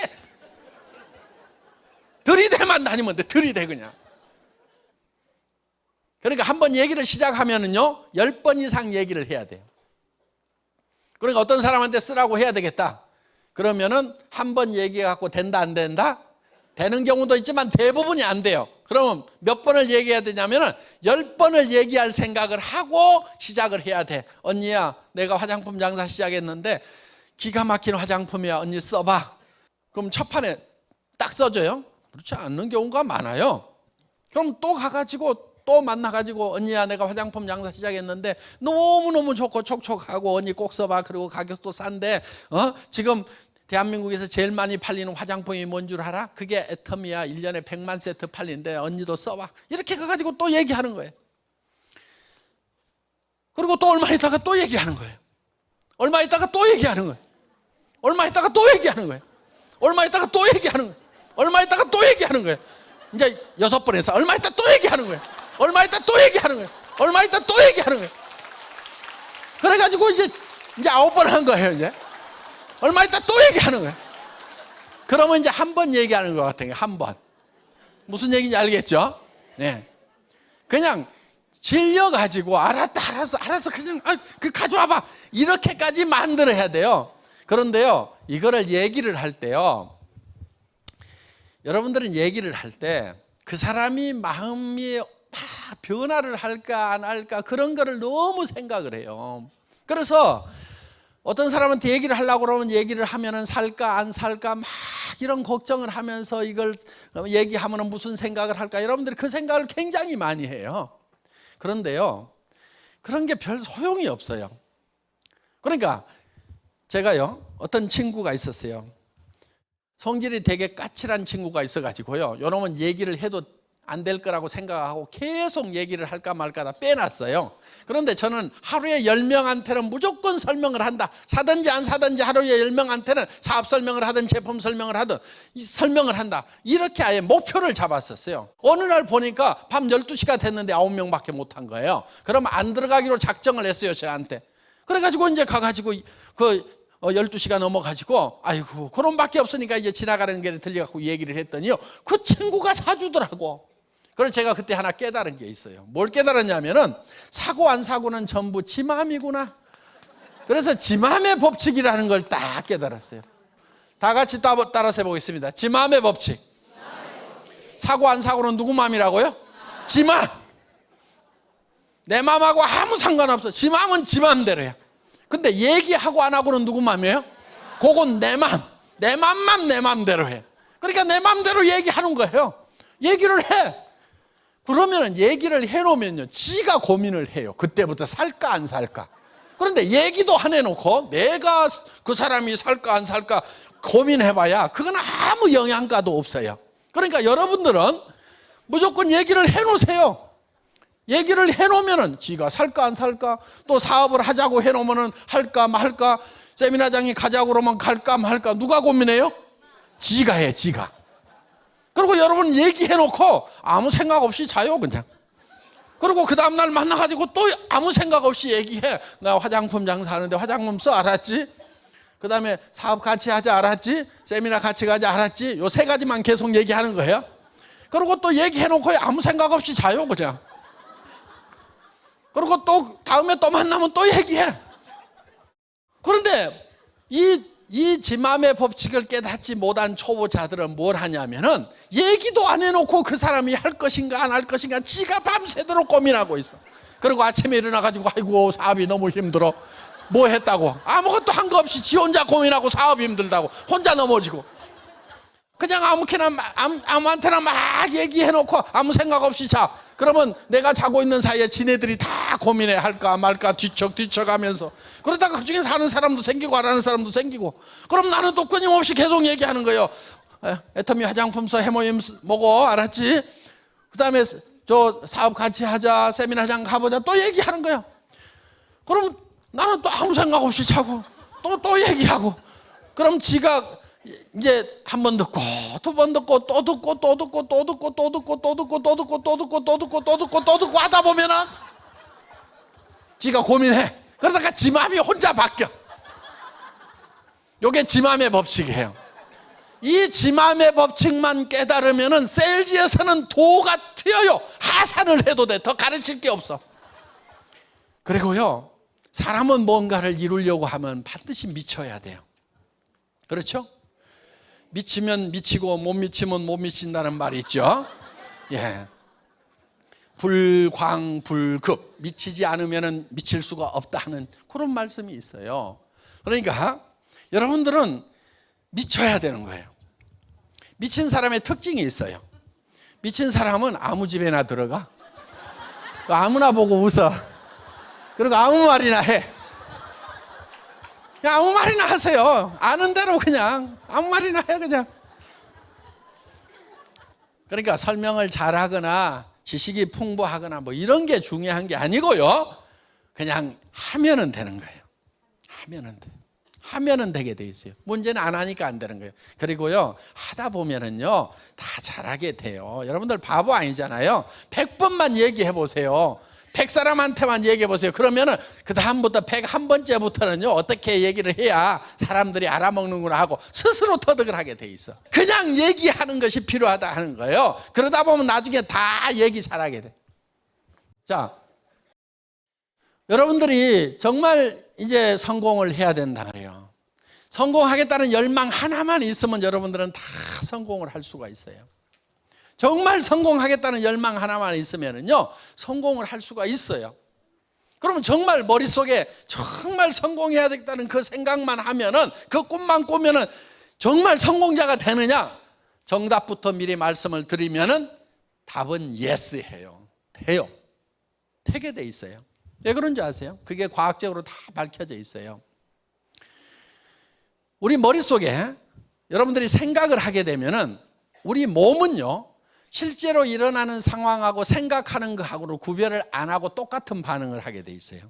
들이대만 다니면 돼. 들이대 그냥. 그러니까 한번 얘기를 시작하면은요, 10번 이상 얘기를 해야 돼요. 그러니까 어떤 사람한테 쓰라고 해야 되겠다. 그러면은 한 번 얘기해 갖고 된다 안 된다? 되는 경우도 있지만 대부분이 안 돼요. 그러면 몇 번을 얘기해야 되냐면은 10번을 얘기할 생각을 하고 시작을 해야 돼. 언니야, 내가 화장품 장사 시작했는데 기가 막힌 화장품이야. 언니 써봐. 그럼 첫 판에 딱 써줘요? 그렇지 않는 경우가 많아요. 그럼 또 가가지고 또 만나가지고 언니야, 내가 화장품 장사 시작했는데 너무너무 좋고 촉촉하고 언니 꼭 써봐. 그리고 가격도 싼데 지금 대한민국에서 제일 많이 팔리는 화장품이 뭔 줄 알아? 그게 애터미야. 1년에 100만 세트 팔린대. 언니도 써봐. 이렇게 가가지고 또 얘기하는 거예요. 그리고 또 얼마 있다가 또 얘기하는 거예요. 얼마 있다가 또 얘기하는 거예요. 얼마 있다가 또 얘기하는 거예요. 얼마 있다가 또 얘기하는 거예요. 얼마 있다가 또 얘기하는 거예요. 이제 6번 해서 얼마 있다 또 얘기하는 거예요. 얼마 있다 또 얘기하는 거예요. 얼마 있다 또 얘기하는 거예요. 그래가지고 이제 9번 한 거예요. 이제 얼마 있다 또 얘기하는 거예요. 그러면 이제 한 번 얘기하는 것 같아요. 한 번. 무슨 얘기인지 알겠죠? 네. 그냥 질려가지고 알았어 그냥 그 가져와봐 이렇게까지 만들어야 돼요. 그런데요, 이거를 얘기를 할 때요, 여러분들은 얘기를 할 때 그 사람이 마음이 변화를 할까 안 할까 그런 거를 너무 생각을 해요. 그래서 어떤 사람한테 얘기를 하려고 그러면 얘기를 하면은 살까 안 살까 막 이런 걱정을 하면서 이걸 얘기하면은 무슨 생각을 할까, 여러분들이 그 생각을 굉장히 많이 해요. 그런데요, 그런 게 별 소용이 없어요. 그러니까 제가요, 어떤 친구가 있었어요. 성질이 되게 까칠한 친구가 있어가지고요, 요놈은 얘기를 해도 안 될 거라고 생각하고 계속 얘기를 할까 말까 다 빼놨어요. 그런데 저는 하루에 10명한테는 무조건 설명을 한다. 사든지 안 사든지 하루에 10명한테는 사업 설명을 하든 제품 설명을 하든 설명을 한다. 이렇게 아예 목표를 잡았었어요. 어느 날 보니까 밤 12시가 됐는데 9명밖에 못한 거예요. 그러면 안 들어가기로 작정을 했어요, 저한테. 그래가지고 이제 가가지고 12시가 넘어가지고 아이고 그놈밖에 없으니까 이제 지나가는 길에 들려갖고 얘기를 했더니요, 그 친구가 사주더라고. 그래서 제가 그때 하나 깨달은 게 있어요. 뭘 깨달았냐면은 사고 안 사고는 전부 지 마음이구나. 그래서 지 마음의 법칙이라는 걸 딱 깨달았어요. 다 같이 따라서 해보겠습니다. 지 마음의 법칙. 사고 안 사고는 누구 마음이라고요? 지 마음. 내 마음하고 아무 상관없어. 지 마음은 지 마음대로야. 근데 얘기하고 안 하고는 누구 마음이에요? 그건 내 마음. 내 마음만 내 마음대로 해. 그러니까 내 마음대로 얘기하는 거예요. 얘기를 해. 그러면 얘기를 해놓으면요, 지가 고민을 해요. 그때부터 살까 안 살까. 그런데 얘기도 안 해놓고 내가 그 사람이 살까 안 살까 고민해봐야 그건 아무 영향가도 없어요. 그러니까 여러분들은 무조건 얘기를 해놓으세요. 얘기를 해놓으면은 지가 살까 안 살까, 또 사업을 하자고 해놓으면은 할까 말까, 세미나장이 가자고 그러면 갈까 말까, 누가 고민해요? 지가 해, 지가. 그리고 여러분 얘기해놓고 아무 생각 없이 자요, 그냥. 그리고 그 다음날 만나가지고 또 아무 생각 없이 얘기해. 나 화장품 장사하는데 화장품 써, 알았지? 그 다음에 사업 같이 하자, 알았지? 세미나 같이 가자, 알았지? 요 3가지만 계속 얘기하는 거예요. 그리고 또 얘기해놓고 아무 생각 없이 자요, 그냥. 그리고 또 다음에 또 만나면 또 얘기해. 그런데 이 지 마음의 법칙을 깨닫지 못한 초보자들은 뭘 하냐면은 얘기도 안 해놓고 그 사람이 할 것인가 안 할 것인가 지가 밤새도록 고민하고 있어. 그리고 아침에 일어나가지고 아이고 사업이 너무 힘들어. 뭐 했다고? 아무것도 한 거 없이 지 혼자 고민하고 사업이 힘들다고 혼자 넘어지고, 그냥 아무한테나 막 얘기해놓고 아무 생각 없이 자. 그러면 내가 자고 있는 사이에 지네들이 다 고민해. 할까 말까 뒤척 하면서. 그러다가 그중에 하는 사람도 생기고 안 하는 사람도 생기고. 그럼 나는 또 끊임없이 계속 얘기하는 거예요. 애터미 화장품 써, 해모임 먹어, 알았지? 그 다음에 저 사업 같이 하자, 세미나장 가보자, 또 얘기하는 거예요. 그럼 나는 또 아무 생각 없이 자고 또 얘기하고. 그럼 지가 이제 한 번 듣고 두 번 듣고 또 듣고 또 듣고 또 듣고 또 듣고 또 듣고 또 듣고 또 듣고 또 듣고 또 듣고 또 듣고 하다 보면은 지가 고민해. 그러다가 지 마음이 혼자 바뀌어. 요게 지 마음의 법칙이에요. 이 지 마음의 법칙만 깨달으면은 세일즈에서는 도가 트여요. 하산을 해도 돼. 더 가르칠 게 없어. 그리고요, 사람은 뭔가를 이루려고 하면 반드시 미쳐야 돼요. 그렇죠? 미치면 미치고 못 미치면 못 미친다는 말이 있죠. 예. 불광불급, 미치지 않으면 미칠 수가 없다 하는 그런 말씀이 있어요. 그러니까 여러분들은 미쳐야 되는 거예요. 미친 사람의 특징이 있어요. 미친 사람은 아무 집에나 들어가, 아무나 보고 웃어, 그리고 아무 말이나 해. 그냥 아무 말이나 하세요. 아는 대로 그냥 아무 말이나 해 그냥. 그러니까 설명을 잘하거나 지식이 풍부하거나 뭐 이런 게 중요한 게 아니고요. 그냥 하면은 되는 거예요. 하면은 돼. 하면은 되게 돼 있어요. 문제는 안 하니까 안 되는 거예요. 그리고요, 하다 보면은요, 다 잘하게 돼요. 여러분들 바보 아니잖아요. 100번만 얘기해 보세요. 100사람한테만 얘기해 보세요. 그러면은 그 다음부터 101번째부터는요, 어떻게 얘기를 해야 사람들이 알아먹는구나 하고 스스로 터득을 하게 돼 있어. 그냥 얘기하는 것이 필요하다 하는 거예요. 그러다 보면 나중에 다 얘기 잘하게 돼. 자, 여러분들이 정말 이제 성공을 해야 된다 그래요. 성공하겠다는 열망 하나만 있으면 여러분들은 다 성공을 할 수가 있어요. 정말 성공하겠다는 열망 하나만 있으면요, 성공을 할 수가 있어요. 그러면 정말 머릿속에 정말 성공해야 되겠다는 그 생각만 하면은, 그 꿈만 꾸면은 정말 성공자가 되느냐? 정답부터 미리 말씀을 드리면은 답은 예스예요. 돼요. 되게 돼 있어요. 왜 그런지 아세요? 그게 과학적으로 다 밝혀져 있어요. 우리 머릿속에 여러분들이 생각을 하게 되면은 우리 몸은요, 실제로 일어나는 상황하고 생각하는 거하고 구별을 안 하고 똑같은 반응을 하게 돼 있어요.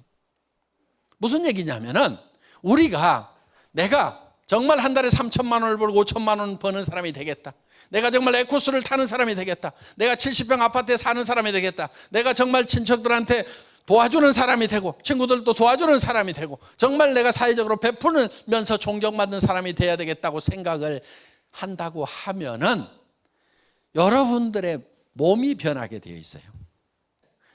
무슨 얘기냐면은, 내가 정말 한 달에 3천만 원을 벌고 5천만 원 버는 사람이 되겠다. 내가 정말 에쿠스를 타는 사람이 되겠다. 내가 70평 아파트에 사는 사람이 되겠다. 내가 정말 친척들한테 도와주는 사람이 되고 친구들도 도와주는 사람이 되고 정말 내가 사회적으로 베푸면서 존경받는 사람이 돼야 되겠다고 생각을 한다고 하면은 여러분들의 몸이 변하게 되어 있어요.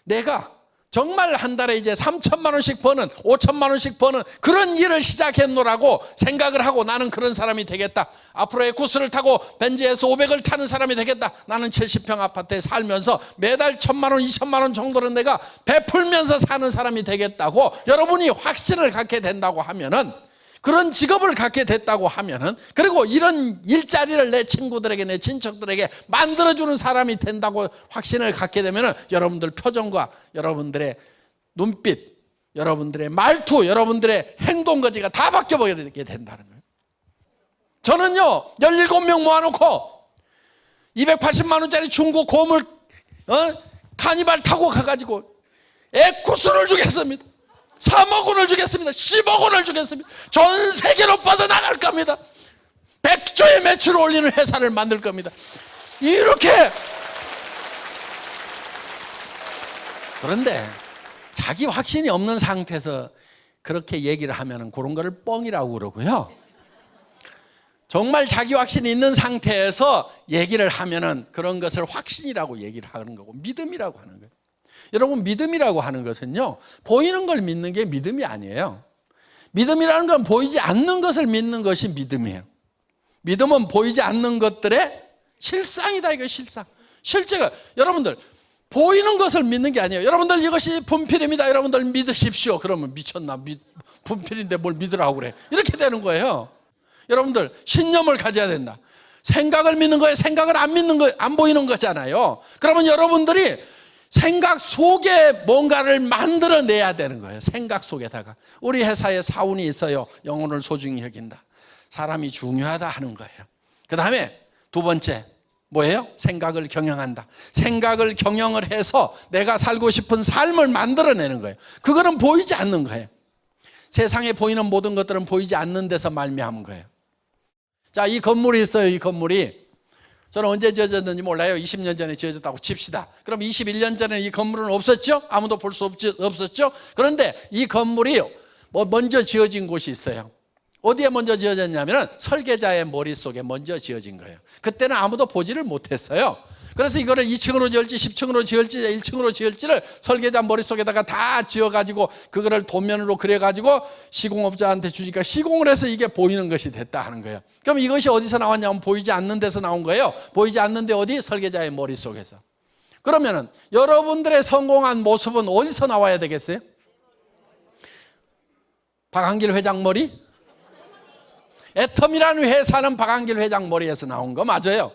내가 정말 한 달에 이제 3천만 원씩 버는, 5천만 원씩 버는 그런 일을 시작했노라고 생각을 하고 나는 그런 사람이 되겠다. 앞으로 에쿠스를 타고 벤츠에서 500을 타는 사람이 되겠다. 나는 70평 아파트에 살면서 매달 1,000만 원, 2천만 원 정도는 내가 베풀면서 사는 사람이 되겠다고 여러분이 확신을 갖게 된다고 하면은, 그런 직업을 갖게 됐다고 하면은, 그리고 이런 일자리를 내 친구들에게, 내 친척들에게 만들어주는 사람이 된다고 확신을 갖게 되면은 여러분들 표정과 여러분들의 눈빛, 여러분들의 말투, 여러분들의 행동거지가 다 바뀌어버리게 된다는 거예요. 저는요, 17명 모아놓고 280만 원짜리 중고 고물 카니발 타고 가가지고 에쿠스를 주겠습니다. 3억 원을 주겠습니다. 10억 원을 주겠습니다. 전 세계로 뻗어나갈 겁니다. 100조의 매출을 올리는 회사를 만들 겁니다. 이렇게. 그런데 자기 확신이 없는 상태에서 그렇게 얘기를 하면 그런 거를 뻥이라고 그러고요. 정말 자기 확신이 있는 상태에서 얘기를 하면은 그런 것을 확신이라고 얘기를 하는 거고 믿음이라고 하는 거예요. 여러분, 믿음이라고 하는 것은요, 보이는 걸 믿는 게 믿음이 아니에요. 믿음이라는 건 보이지 않는 것을 믿는 것이 믿음이에요. 믿음은 보이지 않는 것들의 실상이다, 이거 실상. 실제가, 여러분들 보이는 것을 믿는 게 아니에요. 여러분들 이것이 분필입니다, 여러분들 믿으십시오. 그러면 미쳤나, 분필인데 뭘 믿으라고 그래. 이렇게 되는 거예요. 여러분들 신념을 가져야 된다. 생각을 믿는 거예요. 생각을 안 믿는 거, 안 보이는 거잖아요. 그러면 여러분들이 생각 속에 뭔가를 만들어내야 되는 거예요. 생각 속에다가. 우리 회사에 사운이 있어요. 영혼을 소중히 여긴다. 사람이 중요하다 하는 거예요. 그 다음에 두 번째 뭐예요? 생각을 경영한다. 생각을 경영을 해서 내가 살고 싶은 삶을 만들어내는 거예요. 그거는 보이지 않는 거예요. 세상에 보이는 모든 것들은 보이지 않는 데서 말미암은 거예요. 자, 이 건물이 있어요. 이 건물이 저는 언제 지어졌는지 몰라요. 20년 전에 지어졌다고 칩시다. 그럼 21년 전에 이 건물은 없었죠? 아무도 볼 수 없었죠? 그런데 이 건물이 먼저 지어진 곳이 있어요. 어디에 먼저 지어졌냐면 설계자의 머릿속에 먼저 지어진 거예요. 그때는 아무도 보지를 못했어요. 그래서 이거를 2층으로 지을지 10층으로 지을지 1층으로 지을지를 설계자 머릿속에다가 다 지어가지고 그거를 도면으로 그려가지고 시공업자한테 주니까 시공을 해서 이게 보이는 것이 됐다 하는 거예요. 그럼 이것이 어디서 나왔냐면 보이지 않는 데서 나온 거예요. 보이지 않는데 어디? 설계자의 머릿속에서. 그러면은 여러분들의 성공한 모습은 어디서 나와야 되겠어요? 박한길 회장 머리? 애텀이라는 회사는 박한길 회장 머리에서 나온 거 맞아요.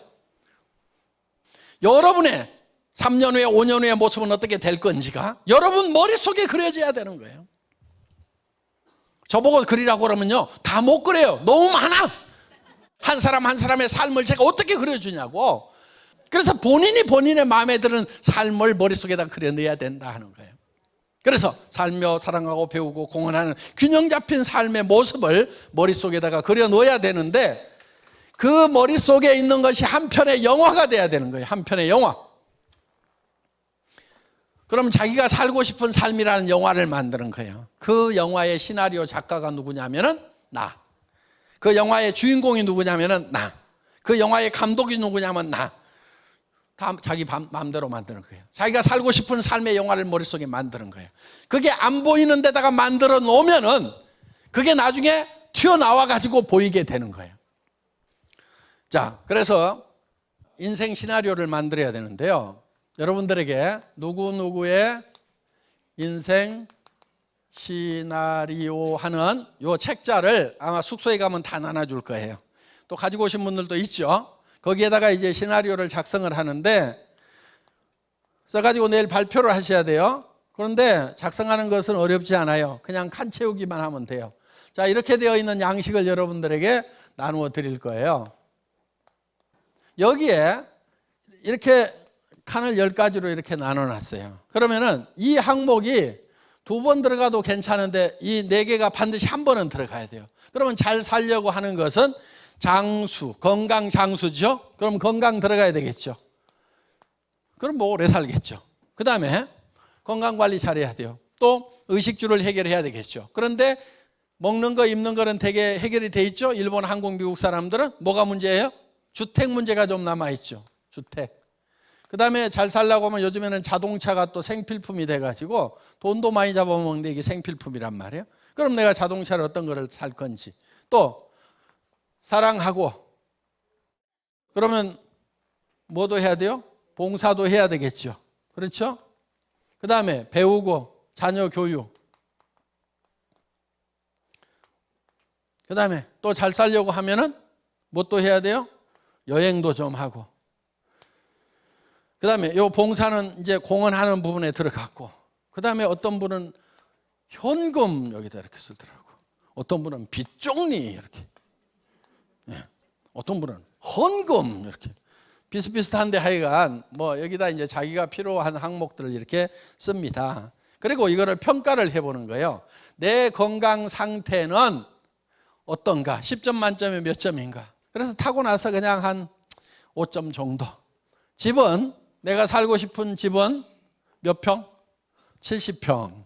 여러분의 3년 후에 5년 후의 모습은 어떻게 될 건지가 여러분 머릿속에 그려져야 되는 거예요. 저보고 그리라고 그러면요 다 못 그려요. 너무 많아. 한 사람 한 사람의 삶을 제가 어떻게 그려주냐고. 그래서 본인이 본인의 마음에 드는 삶을 머릿속에다 그려넣어야 된다 하는 거예요. 그래서 살며 사랑하고 배우고 공헌하는 균형 잡힌 삶의 모습을 머릿속에다가 그려넣어야 되는데 그 머릿속에 있는 것이 한 편의 영화가 돼야 되는 거예요. 한 편의 영화. 그럼 자기가 살고 싶은 삶이라는 영화를 만드는 거예요. 그 영화의 시나리오 작가가 누구냐면은 나. 그 영화의 주인공이 누구냐면은 나. 그 영화의 감독이 누구냐면 나. 다 자기 마음대로 만드는 거예요. 자기가 살고 싶은 삶의 영화를 머릿속에 만드는 거예요. 그게 안 보이는 데다가 만들어 놓으면은 그게 나중에 튀어나와 가지고 보이게 되는 거예요. 자, 그래서 인생 시나리오를 만들어야 되는데요. 여러분들에게 누구누구의 인생 시나리오 하는 요 책자를 아마 숙소에 가면 다 나눠줄 거예요. 또 가지고 오신 분들도 있죠. 거기에다가 이제 시나리오를 작성을 하는데 써가지고 내일 발표를 하셔야 돼요. 그런데 작성하는 것은 어렵지 않아요. 그냥 칸 채우기만 하면 돼요. 자, 이렇게 되어 있는 양식을 여러분들에게 나누어 드릴 거예요. 여기에 이렇게 칸을 10가지로 이렇게 나눠놨어요. 그러면은 이 항목이 2번 들어가도 괜찮은데 이 4개가 반드시 한 번은 들어가야 돼요. 그러면 잘 살려고 하는 것은 장수, 건강 장수죠. 그럼 건강 들어가야 되겠죠. 그럼 뭐 오래 살겠죠. 그 다음에 건강관리 잘해야 돼요. 또 의식주를 해결해야 되겠죠. 그런데 먹는 거 입는 거는 되게 해결이 돼 있죠. 일본, 한국, 미국 사람들은 뭐가 문제예요? 주택 문제가 좀 남아있죠. 주택. 그 다음에 잘 살려고 하면 요즘에는 자동차가 또 생필품이 돼가지고 돈도 많이 잡아먹는데 이게 생필품이란 말이에요. 그럼 내가 자동차를 어떤 거를 살 건지. 또 사랑하고 그러면 뭐도 해야 돼요? 봉사도 해야 되겠죠. 그렇죠? 그 다음에 배우고 자녀 교육. 그 다음에 또 잘 살려고 하면은 뭐 또 해야 돼요? 여행도 좀 하고. 그 다음에 요 봉사는 이제 공헌하는 부분에 들어갔고. 그 다음에 어떤 분은 현금 여기다 이렇게 쓰더라고. 어떤 분은 빚종리 이렇게. 어떤 분은 헌금 이렇게. 비슷비슷한데 하여간 뭐 여기다 이제 자기가 필요한 항목들을 이렇게 씁니다. 그리고 이거를 평가를 해보는 거예요. 내 건강 상태는 어떤가? 10점 만점에 몇 점인가? 그래서 타고 나서 그냥 한 5점 정도. 집은 내가 살고 싶은 집은 몇 평? 70평.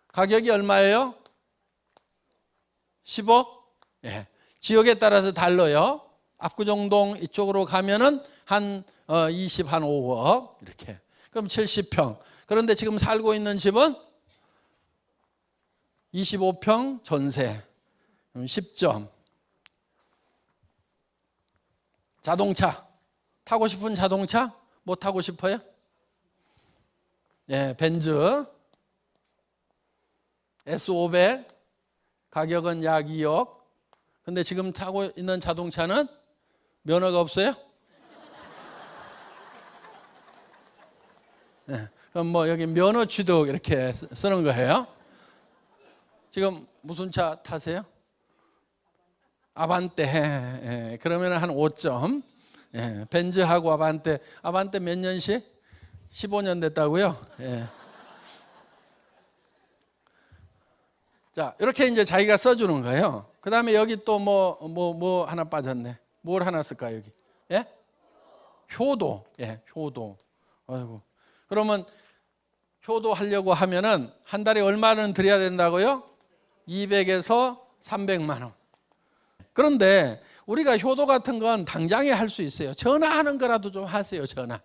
가격이 얼마예요? 10억? 예. 지역에 따라서 달라요. 압구정동 이쪽으로 가면은 한 5억 이렇게. 그럼 70평. 그런데 지금 살고 있는 집은 25평 전세. 10점. 자동차. 타고 싶은 자동차? 뭐 타고 싶어요? 예, 벤츠. S500. 가격은 약 2억. 근데 지금 타고 있는 자동차는 면허가 없어요? 네, 그럼 뭐 여기 면허 취득 이렇게 쓰는 거예요. 지금 무슨 차 타세요? 아반떼. 예, 그러면 한 5점. 예, 벤츠하고 아반떼. 아반떼 몇 년씩? 15년 됐다고요? 예. 자, 이렇게 이제 자기가 써주는 거예요. 그 다음에 여기 또 뭐 하나 빠졌네. 뭘 하나 쓸까, 여기? 예? 효도. 예, 효도. 아이고. 그러면 효도 하려고 하면은 한 달에 얼마는 드려야 된다고요? 200에서 300만 원. 그런데 우리가 효도 같은 건 당장에 할 수 있어요. 전화하는 거라도 좀 하세요. 전화.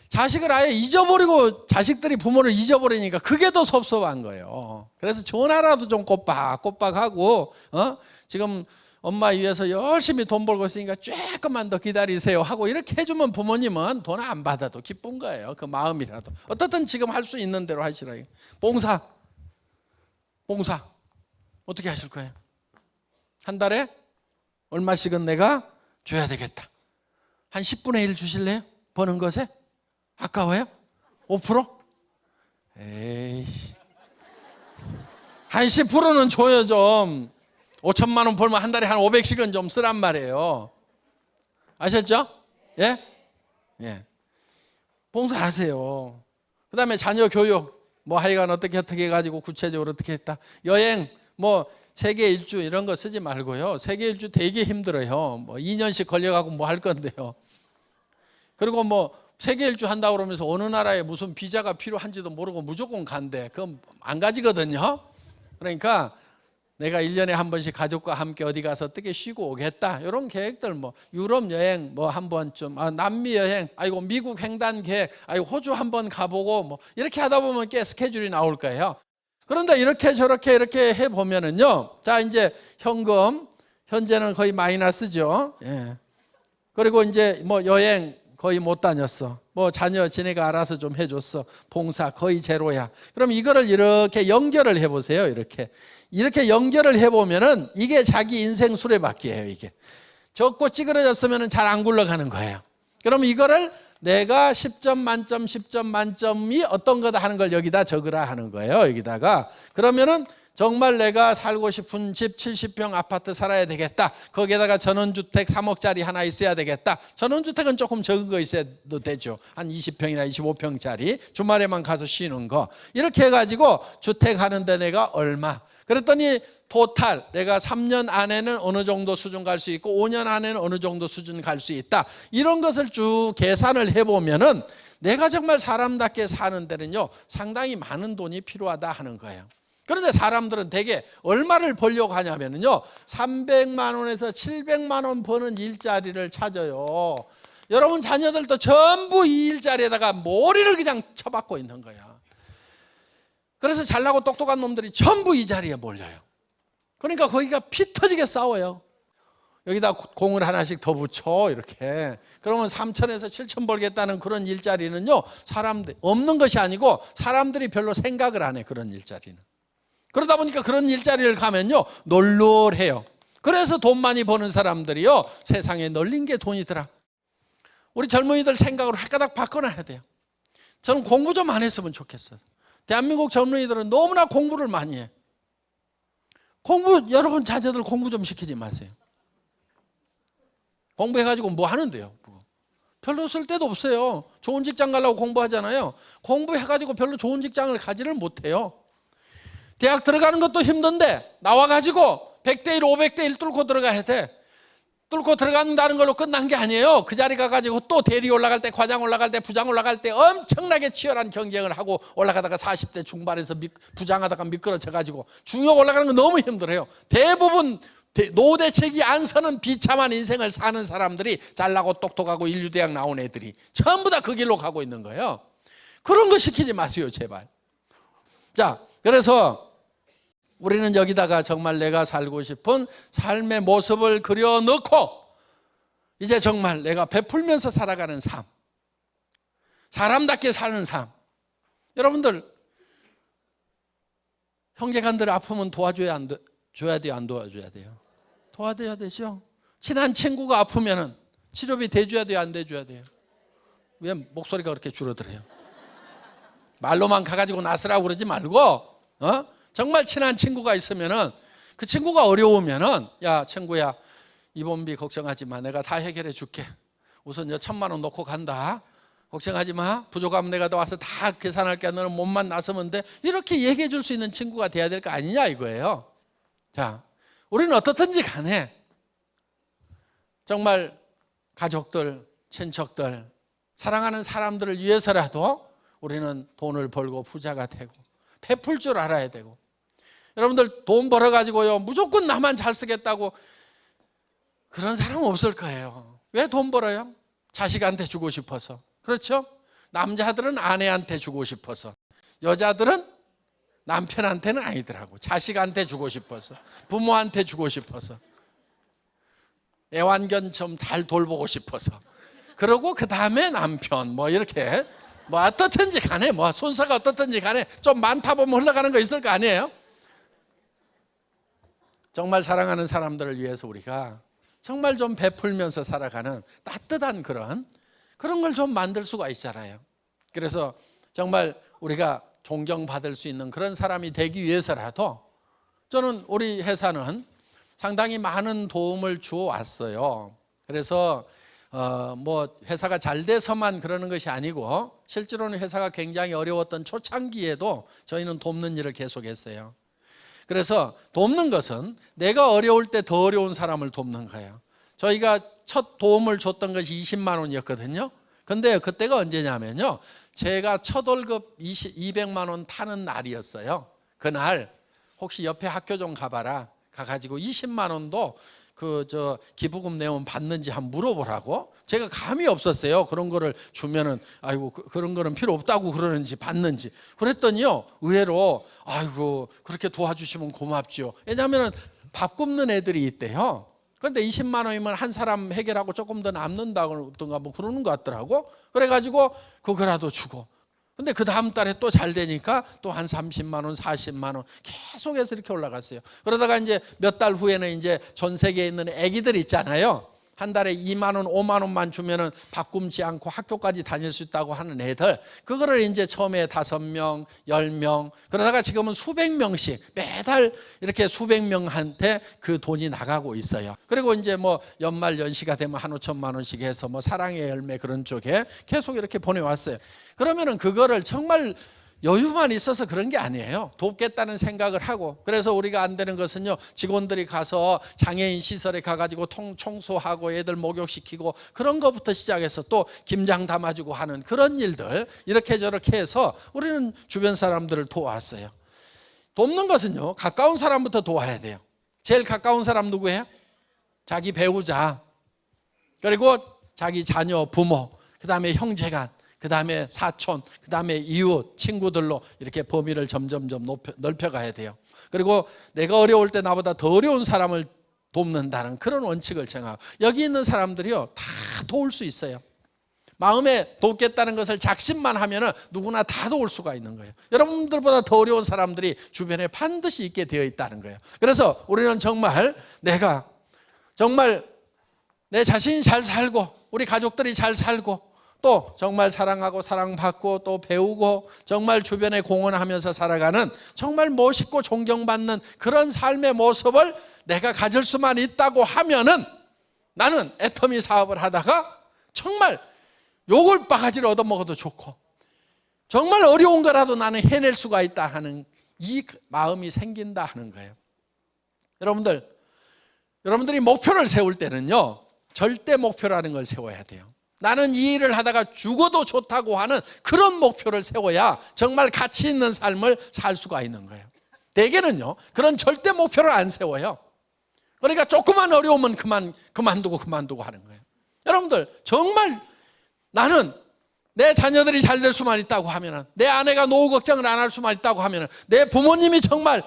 자식을 아예 잊어버리고 자식들이 부모를 잊어버리니까 그게 더 섭섭한 거예요. 그래서 전화라도 좀 꼬박꼬박하고 지금 엄마 위해서 열심히 돈 벌고 있으니까 조금만 더 기다리세요 하고 이렇게 해주면 부모님은 돈 안 받아도 기쁜 거예요. 그 마음이라도. 어떻든 지금 할 수 있는 대로 하시라. 봉사 어떻게 하실 거예요? 한 달에 얼마씩은 내가 줘야 되겠다. 한 10분의 1 주실래요? 버는 것에? 아까워요? 5%? 에이, 한 10%는 줘요 좀. 5천만 원 벌면 한 달에 한 500씩은 좀 쓰란 말이에요. 아셨죠? 예? 예. 봉사하세요. 그 다음에 자녀 교육, 뭐 하여간 어떻게 해가지고 구체적으로 어떻게 했다. 여행, 뭐 세계 일주 이런 거 쓰지 말고요. 세계 일주 되게 힘들어요. 뭐 2년씩 걸려가고 뭐 할 건데요. 그리고 뭐 세계 일주 한다고 그러면서 어느 나라에 무슨 비자가 필요한지도 모르고 무조건 간대. 그건 안 가지거든요. 그러니까 내가 1년에 한 번씩 가족과 함께 어디 가서 어떻게 쉬고 오겠다. 이런 계획들 뭐 유럽 여행 뭐 한 번쯤, 남미 여행, 아이고 미국 횡단 계획, 아이고 호주 한 번 가보고 뭐 이렇게 하다 보면 꽤 스케줄이 나올 거예요. 그런데 이렇게 저렇게 이렇게 해 보면은요. 자, 이제 현금 현재는 거의 마이너스죠. 예. 그리고 이제 뭐 여행 거의 못 다녔어. 뭐 자녀 지네가 알아서 좀 해줬어. 봉사 거의 제로야. 그럼 이거를 이렇게 연결을 해보세요. 이렇게 연결을 해보면은 이게 자기 인생 수레바퀴예요. 이게 적고 찌그러졌으면은 잘 안 굴러가는 거예요. 그럼 이거를 내가 10점 만점 10점 만점이 어떤 거다 하는 걸 여기다 적으라 하는 거예요. 여기다가 그러면은 정말 내가 살고 싶은 집 70평 아파트 살아야 되겠다. 거기에다가 전원주택 3억짜리 하나 있어야 되겠다. 전원주택은 조금 적은 거 있어도 되죠. 한 20평이나 25평짜리 주말에만 가서 쉬는 거. 이렇게 해가지고 주택 하는데 내가 얼마. 그랬더니 토탈 내가 3년 안에는 어느 정도 수준 갈 수 있고 5년 안에는 어느 정도 수준 갈 수 있다. 이런 것을 쭉 계산을 해보면은 내가 정말 사람답게 사는 데는요 상당히 많은 돈이 필요하다 하는 거예요. 그런데 사람들은 대개 얼마를 벌려고 하냐면요 300만 원에서 700만 원 버는 일자리를 찾아요. 여러분 자녀들도 전부 이 일자리에다가 머리를 그냥 쳐박고 있는 거야. 그래서 잘나고 똑똑한 놈들이 전부 이 자리에 몰려요. 그러니까 거기가 피 터지게 싸워요. 여기다 공을 하나씩 더 붙여 이렇게. 그러면 3천에서 7천 벌겠다는 그런 일자리는요 사람들 없는 것이 아니고 사람들이 별로 생각을 안 해. 그런 일자리는. 그러다 보니까 그런 일자리를 가면요 널널해요. 그래서 돈 많이 버는 사람들이요 세상에 널린 게 돈이더라. 우리 젊은이들 생각을 획가닥 바꿔놔야 돼요. 저는 공부 좀 안 했으면 좋겠어요. 대한민국 젊은이들은 너무나 공부를 많이 해. 여러분 자녀들 공부 좀 시키지 마세요. 공부해가지고 뭐 하는데요? 별로 쓸 데도 없어요. 좋은 직장 가려고 공부하잖아요. 공부해가지고 별로 좋은 직장을 가지를 못해요. 대학 들어가는 것도 힘든데 나와가지고 100대 1, 500대 1 뚫고 들어가야 돼. 뚫고 들어간다는 걸로 끝난 게 아니에요. 그 자리 가가지고 또 대리 올라갈 때, 과장 올라갈 때, 부장 올라갈 때 엄청나게 치열한 경쟁을 하고 올라가다가 40대 중반에서 부장하다가 미끄러져가지고 중역 올라가는 건 너무 힘들어요. 대부분 노대책이 안 서는 비참한 인생을 사는 사람들이 잘나고 똑똑하고 인류대학 나온 애들이 전부 다 그 길로 가고 있는 거예요. 그런 거 시키지 마세요 제발. 자, 그래서 우리는 여기다가 정말 내가 살고 싶은 삶의 모습을 그려넣고 이제 정말 내가 베풀면서 살아가는 삶, 사람답게 사는 삶. 여러분들 형제간들 아프면 도와줘야 줘야 돼요, 안 도와줘야 돼요? 도와줘야 되죠. 친한 친구가 아프면 치료비 대줘야 돼요, 안 대줘야 돼요? 왜 목소리가 그렇게 줄어들어요? 말로만 가가지고 나서라고 그러지 말고 정말 친한 친구가 있으면은 그 친구가 어려우면은 야 친구야 입원비 걱정하지 마. 내가 다 해결해 줄게. 우선 1,000만 원 놓고 간다. 걱정하지 마. 부족하면 내가 또 와서 다 계산할게. 너는 몸만 나서면 돼. 이렇게 얘기해 줄 수 있는 친구가 돼야 될 거 아니냐 이거예요. 자, 우리는 어떻든지 간에 정말 가족들, 친척들, 사랑하는 사람들을 위해서라도 우리는 돈을 벌고 부자가 되고 베풀 줄 알아야 되고. 여러분들 돈 벌어가지고요 무조건 나만 잘 쓰겠다고 그런 사람 없을 거예요. 왜 돈 벌어요? 자식한테 주고 싶어서. 그렇죠? 남자들은 아내한테 주고 싶어서, 여자들은 남편한테는 아니더라고. 자식한테 주고 싶어서, 부모한테 주고 싶어서, 애완견 좀 잘 돌보고 싶어서. 그러고 그 다음에 남편 뭐 이렇게 뭐 어떻든지 간에 뭐 순서가 어떻든지 간에 좀 많다 보면 흘러가는 거 있을 거 아니에요? 정말 사랑하는 사람들을 위해서 우리가 정말 좀 베풀면서 살아가는 따뜻한 그런 걸 좀 만들 수가 있잖아요. 그래서 정말 우리가 존경받을 수 있는 그런 사람이 되기 위해서라도 저는 우리 회사는 상당히 많은 도움을 주어 왔어요. 그래서 뭐 회사가 잘 돼서만 그러는 것이 아니고 실제로는 회사가 굉장히 어려웠던 초창기에도 저희는 돕는 일을 계속했어요. 그래서 돕는 것은 내가 어려울 때 더 어려운 사람을 돕는 거예요. 저희가 첫 도움을 줬던 것이 20만 원이었거든요. 근데 그때가 언제냐면요, 제가 첫 월급 200만 원 타는 날이었어요. 그날 혹시 옆에 학교 좀 가봐라, 가가지고 20만 원도 기부금 내면 받는지 한번 물어보라고. 제가 감이 없었어요. 그런 거를 주면은 아이고 그런 거는 필요 없다고 그러는지 받는지. 그랬더니요, 의외로 아이고 그렇게 도와주시면 고맙죠. 왜냐하면 밥 굶는 애들이 있대요. 그런데 20만 원이면 한 사람 해결하고 조금 더 남는다던가 뭐 그러는 것 같더라고. 그래가지고 그거라도 주고. 근데 그 다음 달에 또 잘 되니까 또 한 30만 원, 40만 원 계속해서 이렇게 올라갔어요. 그러다가 이제 몇 달 후에는 이제 전 세계에 있는 애기들 있잖아요. 한 달에 2만 원, 5만 원만 주면은 밥 굶지 않고 학교까지 다닐 수 있다고 하는 애들, 그거를 이제 처음에 5명, 10명, 그러다가 지금은 수백 명씩 매달 이렇게 수백 명한테 그 돈이 나가고 있어요. 그리고 이제 뭐 연말 연시가 되면 한 5천만 원씩 해서 뭐 사랑의 열매 그런 쪽에 계속 이렇게 보내왔어요. 그러면은 그거를 정말 여유만 있어서 그런 게 아니에요. 돕겠다는 생각을 하고. 그래서 우리가 안 되는 것은요, 직원들이 가서 장애인 시설에 가가지고 청소하고 애들 목욕시키고 그런 것부터 시작해서 또 김장 담아주고 하는 그런 일들 이렇게 저렇게 해서 우리는 주변 사람들을 도왔어요. 돕는 것은요, 가까운 사람부터 도와야 돼요. 제일 가까운 사람 누구예요? 자기 배우자, 그리고 자기 자녀, 부모, 그 다음에 형제간, 그 다음에 사촌, 그 다음에 이웃, 친구들로 이렇게 범위를 점점 넓혀가야 돼요. 그리고 내가 어려울 때 나보다 더 어려운 사람을 돕는다는 그런 원칙을 정하고, 여기 있는 사람들이요 다 도울 수 있어요. 마음에 돕겠다는 것을 작심만 하면은 누구나 다 도울 수가 있는 거예요. 여러분들보다 더 어려운 사람들이 주변에 반드시 있게 되어 있다는 거예요. 그래서 우리는 정말 내가 정말 내 자신이 잘 살고 우리 가족들이 잘 살고 또 정말 사랑하고 사랑받고 또 배우고 정말 주변에 공헌하면서 살아가는 정말 멋있고 존경받는 그런 삶의 모습을 내가 가질 수만 있다고 하면은 나는 애터미 사업을 하다가 정말 욕을 바가지를 얻어먹어도 좋고 정말 어려운 거라도 나는 해낼 수가 있다 하는 이 마음이 생긴다 하는 거예요. 여러분들이 목표를 세울 때는요, 절대 목표라는 걸 세워야 돼요. 나는 이 일을 하다가 죽어도 좋다고 하는 그런 목표를 세워야 정말 가치 있는 삶을 살 수가 있는 거예요. 대개는요, 그런 절대 목표를 안 세워요. 그러니까 조그만 어려우면 그만두고 하는 거예요. 여러분들, 정말 나는 내 자녀들이 잘 될 수만 있다고 하면은, 내 아내가 노후 걱정을 안 할 수만 있다고 하면은, 내 부모님이 정말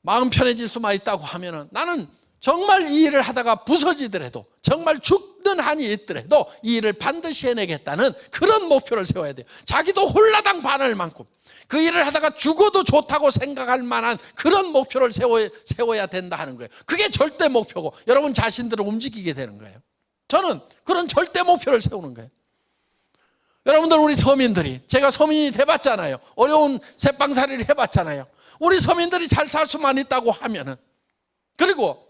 마음 편해질 수만 있다고 하면은, 나는 정말 이 일을 하다가 부서지더라도, 정말 죽는 한이 있더라도 이 일을 반드시 해내겠다는 그런 목표를 세워야 돼요. 자기도 홀라당 반할 만큼 그 일을 하다가 죽어도 좋다고 생각할 만한 그런 목표를 세워야 된다 하는 거예요. 그게 절대 목표고 여러분 자신들을 움직이게 되는 거예요. 저는 그런 절대 목표를 세우는 거예요. 여러분들, 우리 서민들이, 제가 서민이 돼봤잖아요. 어려운 새빵살이를 해봤잖아요. 우리 서민들이 잘 살 수만 있다고 하면은, 그리고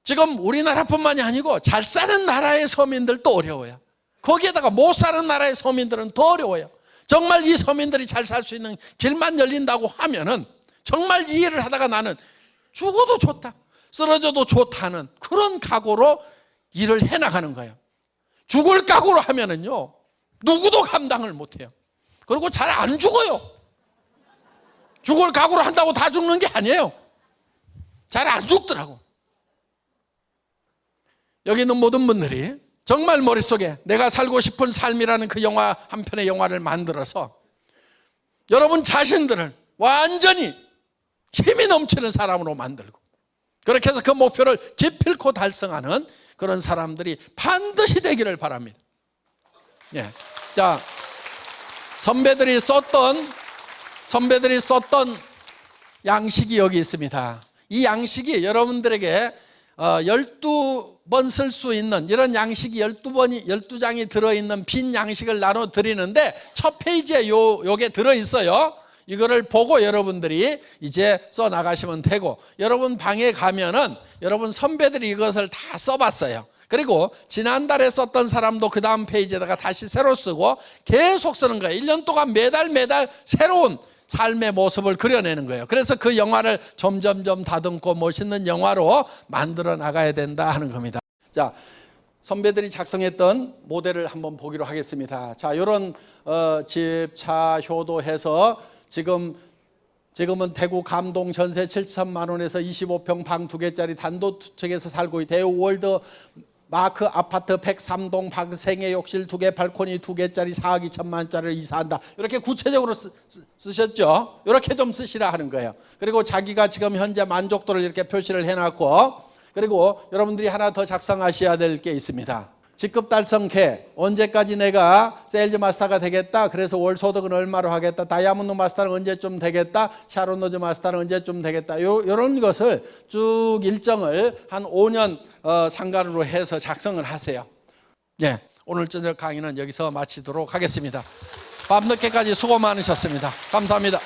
지금 우리나라뿐만이 아니고 잘 사는 나라의 서민들도 어려워요. 거기에다가 못 사는 나라의 서민들은 더 어려워요. 정말 이 서민들이 잘 살 수 있는 길만 열린다고 하면은 정말 이 일을 하다가 나는 죽어도 좋다, 쓰러져도 좋다는 그런 각오로 일을 해나가는 거예요. 죽을 각오로 하면은요, 누구도 감당을 못해요. 그리고 잘 안 죽어요. 죽을 각오로 한다고 다 죽는 게 아니에요. 잘 안 죽더라고. 여기 있는 모든 분들이 정말 머릿속에 내가 살고 싶은 삶이라는 그 영화, 한 편의 영화를 만들어서 여러분 자신들을 완전히 힘이 넘치는 사람으로 만들고, 그렇게 해서 그 목표를 기필코 달성하는 그런 사람들이 반드시 되기를 바랍니다. 예. 자, 선배들이 썼던 양식이 여기 있습니다. 이 양식이 여러분들에게 12번 쓸 수 있는 이런 양식이 12장이 들어있는 빈 양식을 나눠 드리는데, 첫 페이지에 요게 들어있어요. 이거를 보고 여러분들이 이제 써 나가시면 되고, 여러분 방에 가면은 여러분 선배들이 이것을 다 써봤어요. 그리고 지난달에 썼던 사람도 그 다음 페이지에다가 다시 새로 쓰고 계속 쓰는 거예요. 1년 동안 매달 새로운 삶의 모습을 그려내는 거예요. 그래서 그 영화를 점점점 다듬고 멋있는 영화로 만들어 나가야 된다 하는 겁니다. 자, 선배들이 작성했던 모델을 한번 보기로 하겠습니다. 자, 이런 집, 차, 효도해서 지금은 대구 감동 전세 7천만 원에서 25평 방 2개짜리 단독주택에서 살고 있고, 대우 월드 마크 아파트 103동 방 3개, 욕실 2개, 발코니 2개짜리 4억 2천만 원짜리를 이사한다. 이렇게 구체적으로 쓰셨죠? 이렇게 좀 쓰시라 하는 거예요. 그리고 자기가 지금 현재 만족도를 이렇게 표시를 해놨고, 그리고 여러분들이 하나 더 작성하셔야 될 게 있습니다. 직급 달성케, 언제까지 내가 세일즈 마스터가 되겠다, 그래서 월 소득은 얼마로 하겠다, 다이아몬드 마스터는 언제쯤 되겠다, 샤론 로즈 마스터는 언제쯤 되겠다, 이런 것을 쭉 일정을 한 5년 상관으로 해서 작성을 하세요. 예, 오늘 저녁 강의는 여기서 마치도록 하겠습니다. 밤늦게까지 수고 많으셨습니다. 감사합니다.